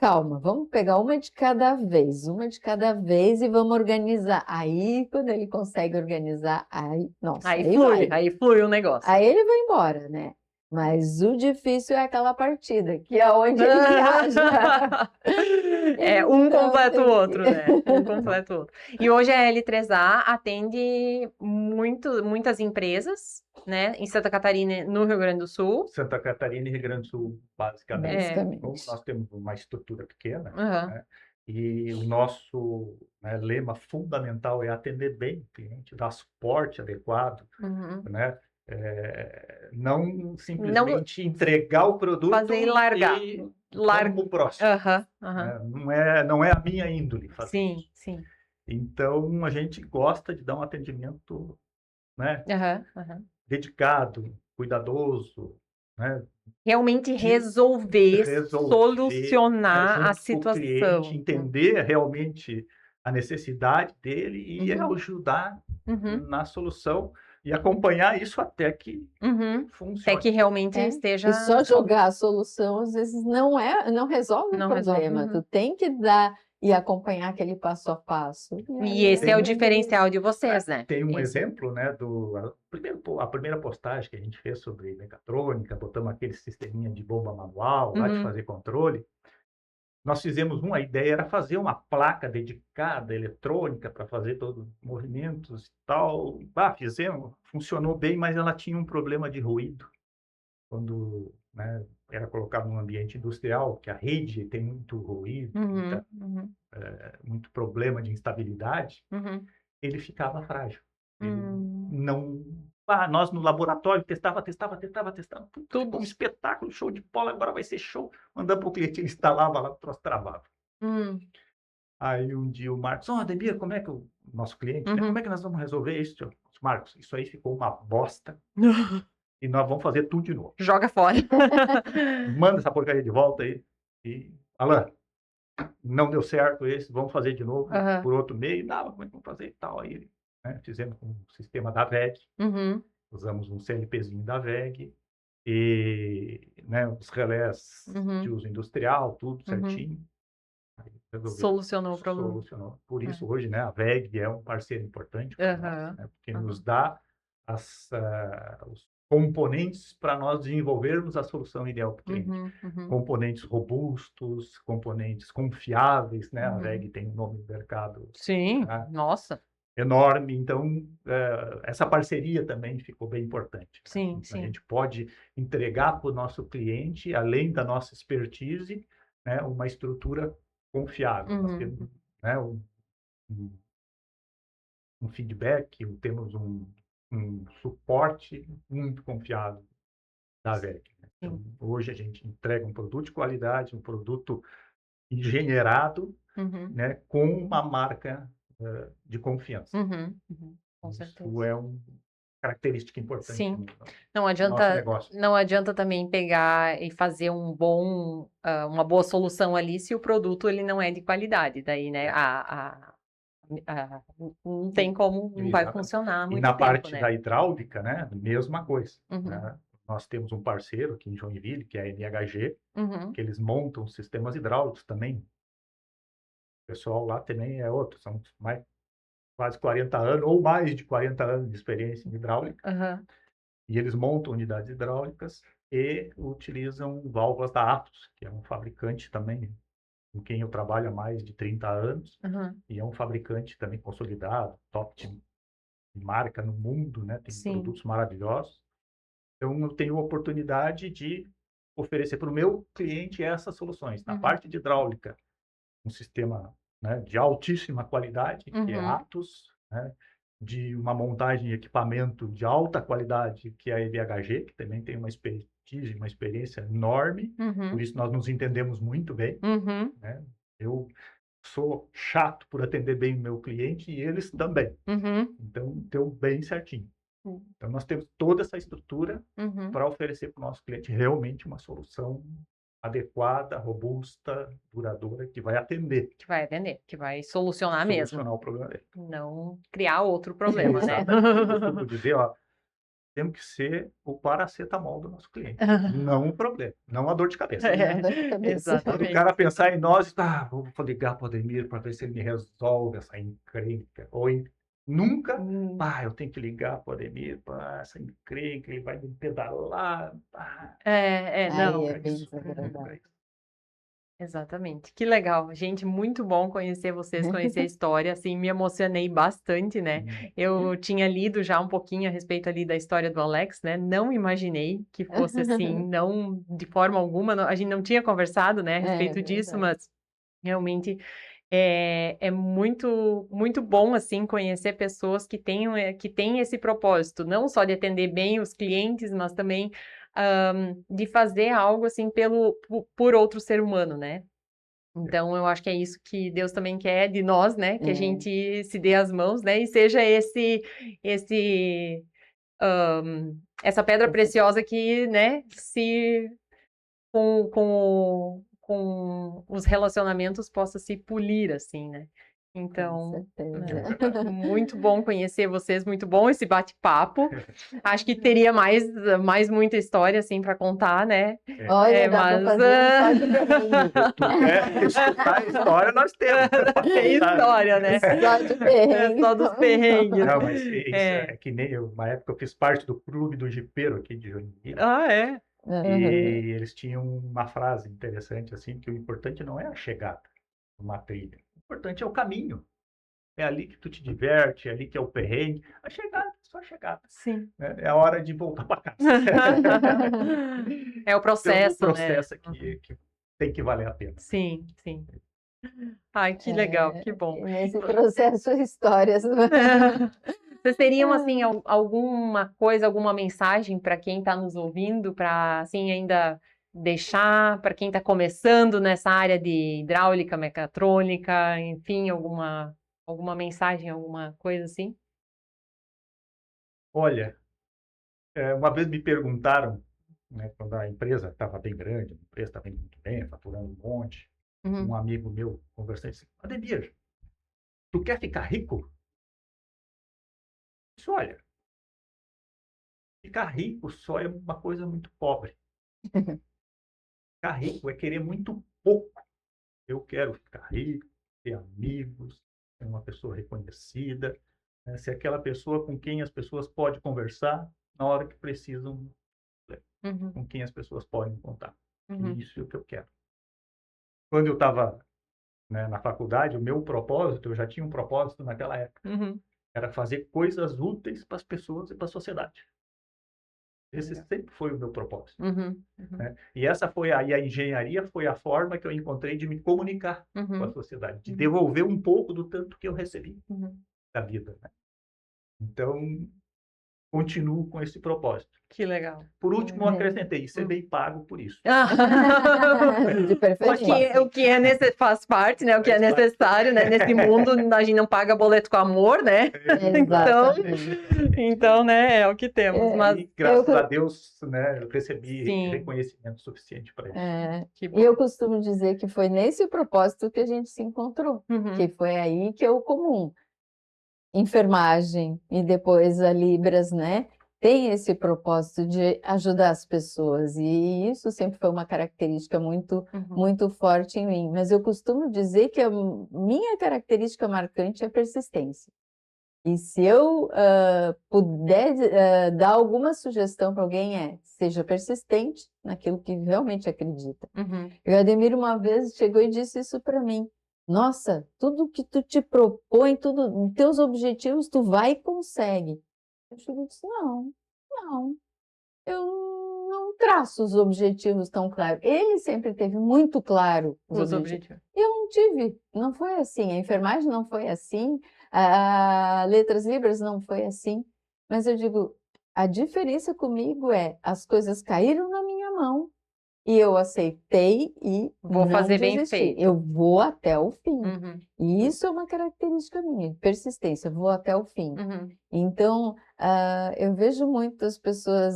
Calma, vamos pegar uma de cada vez e vamos organizar. Aí, quando ele consegue organizar, aí flui o negócio. Aí ele vai embora, né? Mas o difícil é aquela partida, que é onde ele viaja. Um completa o outro, né? Um completa o outro. E hoje a L3A atende muitas empresas, né? Em Santa Catarina e no Rio Grande do Sul. Santa Catarina e Rio Grande do Sul, basicamente. Nós temos uma estrutura pequena, né? E o nosso, né, lema fundamental é atender bem o cliente, dar suporte adequado, né? Não simplesmente entregar o produto fazer e largar. Vamos pro próximo. Não é a minha índole fazer isso. Sim. Então, a gente gosta de dar um atendimento, né, dedicado, cuidadoso, né? Realmente resolver, solucionar a situação. Cliente, entender realmente a necessidade dele e ajudar na solução e acompanhar isso até que funcione. Até que realmente esteja... E só jogar a solução, às vezes, não resolve o problema. Tu tem que dar e acompanhar aquele passo a passo. E esse é o diferencial de vocês, né? Tem um exemplo, né, a primeira postagem que a gente fez sobre mecatrônica, botamos aquele sisteminha de bomba manual, lá de fazer controle. Nós fizemos a ideia era fazer uma placa dedicada, eletrônica, para fazer todos os movimentos e tal. Fizemos, funcionou bem, mas ela tinha um problema de ruído. Quando, né, era colocado num ambiente industrial, que a rede tem muito ruído, muito problema de instabilidade, ele ficava frágil. Ele não... nós no laboratório testava. Tudo um espetáculo, show de bola, agora vai ser show. Mandando para o cliente, ele instalava lá, o troço travava. Aí um dia o Marcos, Ademir, como é que o nosso cliente, como é que nós vamos resolver isso? Marcos, isso aí ficou uma bosta. E nós vamos fazer tudo de novo. Joga fora. Manda essa porcaria de volta aí. E, Alan, não deu certo esse, vamos fazer de novo por outro meio. Não, como é que vamos fazer e tal? Aí, né, fizemos com o sistema da VEG. Usamos um CLPzinho da VEG. E, né, os relés de uso industrial, tudo certinho. Aí, solucionou o problema. Solucionou. Por isso, hoje, né, a VEG é um parceiro importante para nós, né, porque nos dá os componentes para nós desenvolvermos a solução ideal para o cliente. Componentes robustos, componentes confiáveis, né? A VEG tem um nome no mercado. Sim, nossa. Enorme. Então, essa parceria também ficou bem importante. Sim. A gente pode entregar para o nosso cliente, além da nossa expertise, né, uma estrutura confiável. Nós temos, né, um feedback, temos um suporte muito confiável da VEG. Então, hoje a gente entrega um produto de qualidade, um produto engenheirado, né, com uma marca de confiança. Com certeza. Isso é uma característica importante. Sim. Negócio. Não adianta também pegar e fazer uma boa solução ali se o produto ele não é de qualidade. Daí, né, não tem como, não vai funcionar muito E na tempo, parte né? da hidráulica, né, mesma coisa. Né? Nós temos um parceiro aqui em Joinville, que é a NHG, que eles montam sistemas hidráulicos também. O pessoal lá também é outro, são quase 40 anos, ou mais de 40 anos de experiência em hidráulica. E eles montam unidades hidráulicas e utilizam válvulas da Atos, que é um fabricante também com quem eu trabalho há mais de 30 anos, e é um fabricante também consolidado, top de marca no mundo, né? Tem produtos maravilhosos. Então, eu tenho a oportunidade de oferecer para o meu cliente essas soluções. Na parte de hidráulica, um sistema, né, de altíssima qualidade, que é Atos, né? De uma montagem de equipamento de alta qualidade, que é a EBHG, que também tem uma expertise, uma experiência enorme, por isso nós nos entendemos muito bem, né? Eu sou chato por atender bem o meu cliente e eles também, então deu bem certinho. Então nós temos toda essa estrutura para oferecer para o nosso cliente realmente uma solução adequada, robusta, duradoura, que vai atender. Que vai atender, que vai solucionar mesmo. Solucionar o problema dele. Não criar outro problema, né? Eu costumo dizer, ó, temos que ser o paracetamol do nosso cliente. Não o problema, não a dor de cabeça. Quando o cara pensar em nós, vou ligar para o Ademir para ver se ele me resolve essa encrenca. Ou nunca, eu tenho que ligar para o Ademir para essa encrenca, ele vai me pedalar. Não. É bem desagradável. Exatamente. Que legal. Gente, muito bom conhecer vocês, conhecer a história, assim, me emocionei bastante, né? Eu tinha lido já um pouquinho a respeito ali da história do Alex, né? Não imaginei que fosse assim, não de forma alguma, a gente não tinha conversado, né, a respeito disso, mas realmente é muito, muito bom, assim, conhecer pessoas que têm esse propósito, não só de atender bem os clientes, mas também de fazer algo, assim, por outro ser humano, né? Então, eu acho que é isso que Deus também quer de nós, né? Que a gente se dê as mãos, né? E seja essa pedra preciosa que, né, com os relacionamentos possa se polir, assim, né? Então, muito bom conhecer vocês, muito bom esse bate-papo. Acho que teria mais muita história, assim, para contar, né? Olha, dá para fazer escutar a história nós temos. É história, né? Só dos perrengues. Não, mas isso é que nem eu, uma época eu fiz parte do clube do jipeiro aqui de Joinville. É? E eles tinham uma frase interessante, assim, que o importante não é a chegada numa trilha. O importante é o caminho. É ali que tu te diverte, é ali que é o perrengue. A chegada é só a chegada. Sim. É a hora de voltar para casa. É o processo, então, o processo que tem que valer a pena. Sim, sim. Ai, que legal, que bom. Nesse processo, histórias. Vocês teriam, assim, alguma coisa, alguma mensagem para quem está nos ouvindo, para, assim, ainda deixar, para quem está começando nessa área de hidráulica, mecatrônica, enfim, alguma mensagem, alguma coisa assim? Olha, uma vez me perguntaram, né, quando a empresa estava bem grande, a empresa estava indo muito bem, faturando um monte, um amigo meu conversando assim, Ademir, tu quer ficar rico? Eu disse, olha, ficar rico só é uma coisa muito pobre. Ficar rico é querer muito pouco. Eu quero ficar rico, ter amigos, ser uma pessoa reconhecida, né, ser aquela pessoa com quem as pessoas podem conversar na hora que precisam, com quem as pessoas podem contar. Isso é o que eu quero. Quando eu estava, né, na faculdade, o meu propósito, eu já tinha um propósito naquela época, era fazer coisas úteis para as pessoas e para a sociedade. Esse sempre foi o meu propósito. Né? E a engenharia foi a forma que eu encontrei de me comunicar com a sociedade, de devolver um pouco do tanto que eu recebi da vida. Né? Então, continuo com esse propósito. Que legal. Por último, eu acrescentei, ser bem pago por isso. De preferência. O que faz parte, né? O que é necessário, né? Nesse mundo, a gente não paga boleto com amor, né? Então, né? É o que temos. Mas e, graças a Deus, né? Eu recebi reconhecimento suficiente para isso. E eu costumo dizer que foi nesse propósito que a gente se encontrou. Que foi aí que o comum, enfermagem e depois a Libras, né? Tem esse propósito de ajudar as pessoas, e isso sempre foi uma característica muito, muito forte em mim. Mas eu costumo dizer que a minha característica marcante é a persistência. E se eu puder dar alguma sugestão para alguém, seja persistente naquilo que realmente acredita. E o Ademir uma vez chegou e disse isso para mim. Nossa, tudo que tu te propõe, tudo, teus objetivos, tu vai e consegue. Eu cheguei e disse, não, eu não traço os objetivos tão claros. Ele sempre teve muito claro os objetivos. Eu não tive, não foi assim. A enfermagem não foi assim, a Letras Libras não foi assim. Mas eu digo, a diferença comigo as coisas caíram na minha mão e eu aceitei e vou não fazer desisti. bem feito. Eu vou até o fim. E isso é uma característica minha, persistência, vou até o fim. Então, eu vejo muitas pessoas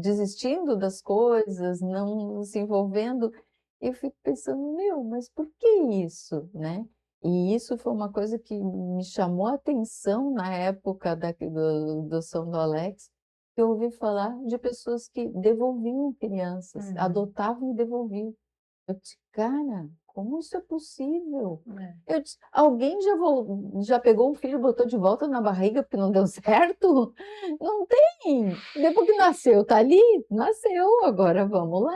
desistindo das coisas, não se envolvendo, e eu fico pensando, mas por que isso, né? E isso foi uma coisa que me chamou a atenção na época do São do Alex, que eu ouvi falar de pessoas que devolviam crianças, adotavam e devolviam. Eu disse, cara, como isso é possível? Eu disse, alguém já pegou um filho e botou de volta na barriga porque não deu certo? Não tem! Depois que nasceu, tá ali, nasceu, agora vamos lá.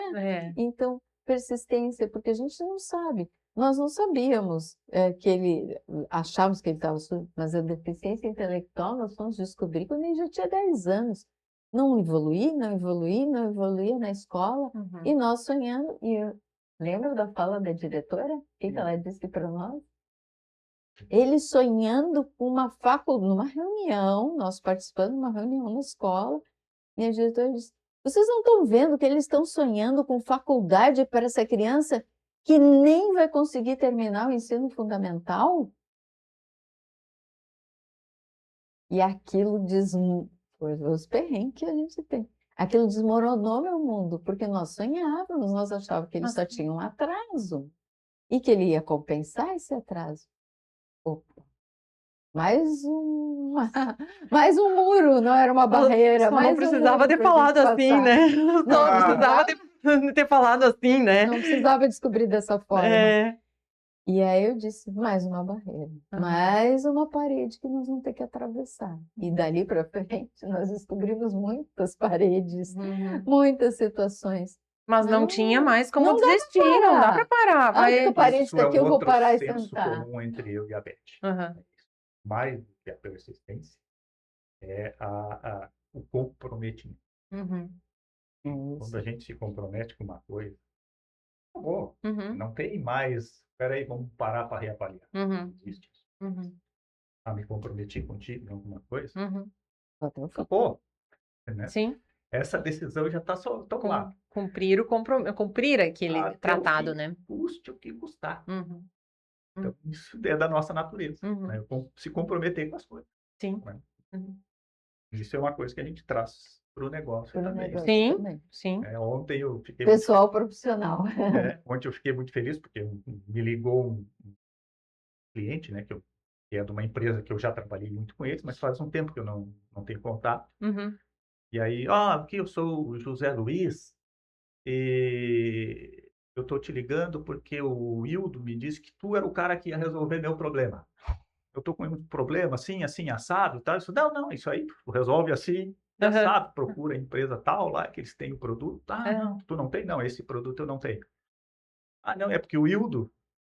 Então, persistência, porque a gente não sabe. Nós não sabíamos achávamos que ele estava surdo, mas a deficiência intelectual nós fomos descobrir quando ele já tinha 10 anos. Não evoluía na escola, e nós sonhando, lembra da fala da diretora? O que ela disse para nós? Ele sonhando com uma faculdade, numa reunião, nós participando de uma reunião na escola, e a diretora disse, vocês não estão vendo que eles estão sonhando com faculdade para essa criança que nem vai conseguir terminar o ensino fundamental? E aquilo os perrengues que a gente tem. Aquilo desmoronou meu mundo, porque nós sonhávamos, nós achávamos que ele só tinha um atraso e que ele ia compensar esse atraso. Opa, mais um muro, não era uma barreira. Só não precisava ter falado assim, né? Não precisava ter falado assim, né? Não precisava descobrir dessa forma. E aí eu disse, mais uma barreira, mais uma parede que nós vamos ter que atravessar. E dali para frente nós descobrimos muitas paredes, muitas situações. Mas não tinha mais como desistir, não dá para parar. A parede está aqui, eu vou parar e sentar. Isso é outro senso comum entre eu e a Beth. Mais do que a persistência é o comprometimento. Quando a gente se compromete com uma coisa, acabou. Não tem mais. Espera aí, vamos parar para reavaliar. Existe isso. Me comprometi contigo em alguma coisa. Acabou. Né? Sim. Essa decisão já está tão lá. Cumprir aquele até tratado, o fim, né? Custe o que custar. Então, isso é da nossa natureza. Né? Se comprometer com as coisas. Sim. Né? Isso é uma coisa que a gente traz para o negócio também. Sim. Ontem eu fiquei... Pessoal profissional. Ontem eu fiquei muito feliz porque me ligou um cliente, né, que é de uma empresa que eu já trabalhei muito com eles, mas faz um tempo que eu não tenho contato. E aí, aqui eu sou o José Luiz e eu estou te ligando porque o Wildo me disse que tu era o cara que ia resolver meu problema. Eu estou com um problema assim, assado, tal. Isso, não, isso aí tu resolve assim, assado, procura a empresa tal lá, que eles têm o produto. Não, tu não tem? Não, esse produto eu não tenho. Não, é porque o Wildo,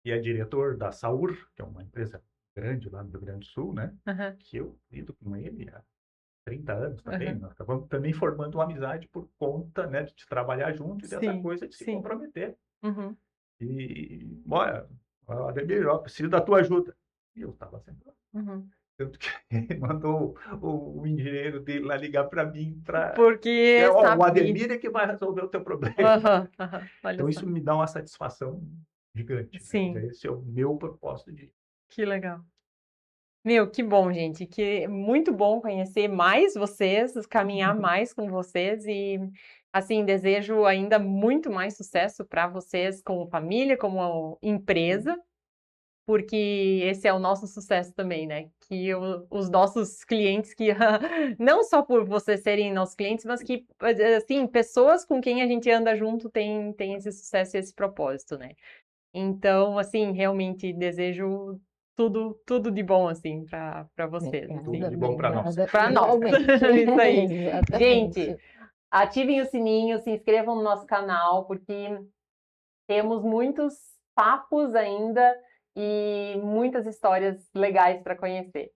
que é diretor da Saur, que é uma empresa grande lá no Rio Grande do Sul, né? Que eu lido com ele há 30 anos também. Nós acabamos também formando uma amizade por conta, né, de trabalhar junto e dessa coisa de se comprometer. E, olha, Ademir, eu preciso da tua ajuda. E eu estava sempre lá. Tanto que ele mandou o engenheiro dele lá ligar para mim para... Porque o Ademir é que vai resolver o teu problema. Então isso me dá uma satisfação gigante. Sim. Né? Esse é o meu propósito de... Que legal. Que bom, gente. Que muito bom conhecer mais vocês, caminhar mais com vocês e, assim, desejo ainda muito mais sucesso para vocês como família, como empresa, porque esse é o nosso sucesso também, né? Que os nossos clientes, que não só por vocês serem nossos clientes, mas que, assim, pessoas com quem a gente anda junto tem esse sucesso e esse propósito, né? Então, assim, realmente desejo tudo de bom, assim, para vocês. Tudo de bom para nós. Para nós. Isso aí. Exatamente. Gente, ativem o sininho, se inscrevam no nosso canal, porque temos muitos papos ainda e muitas histórias legais para conhecer.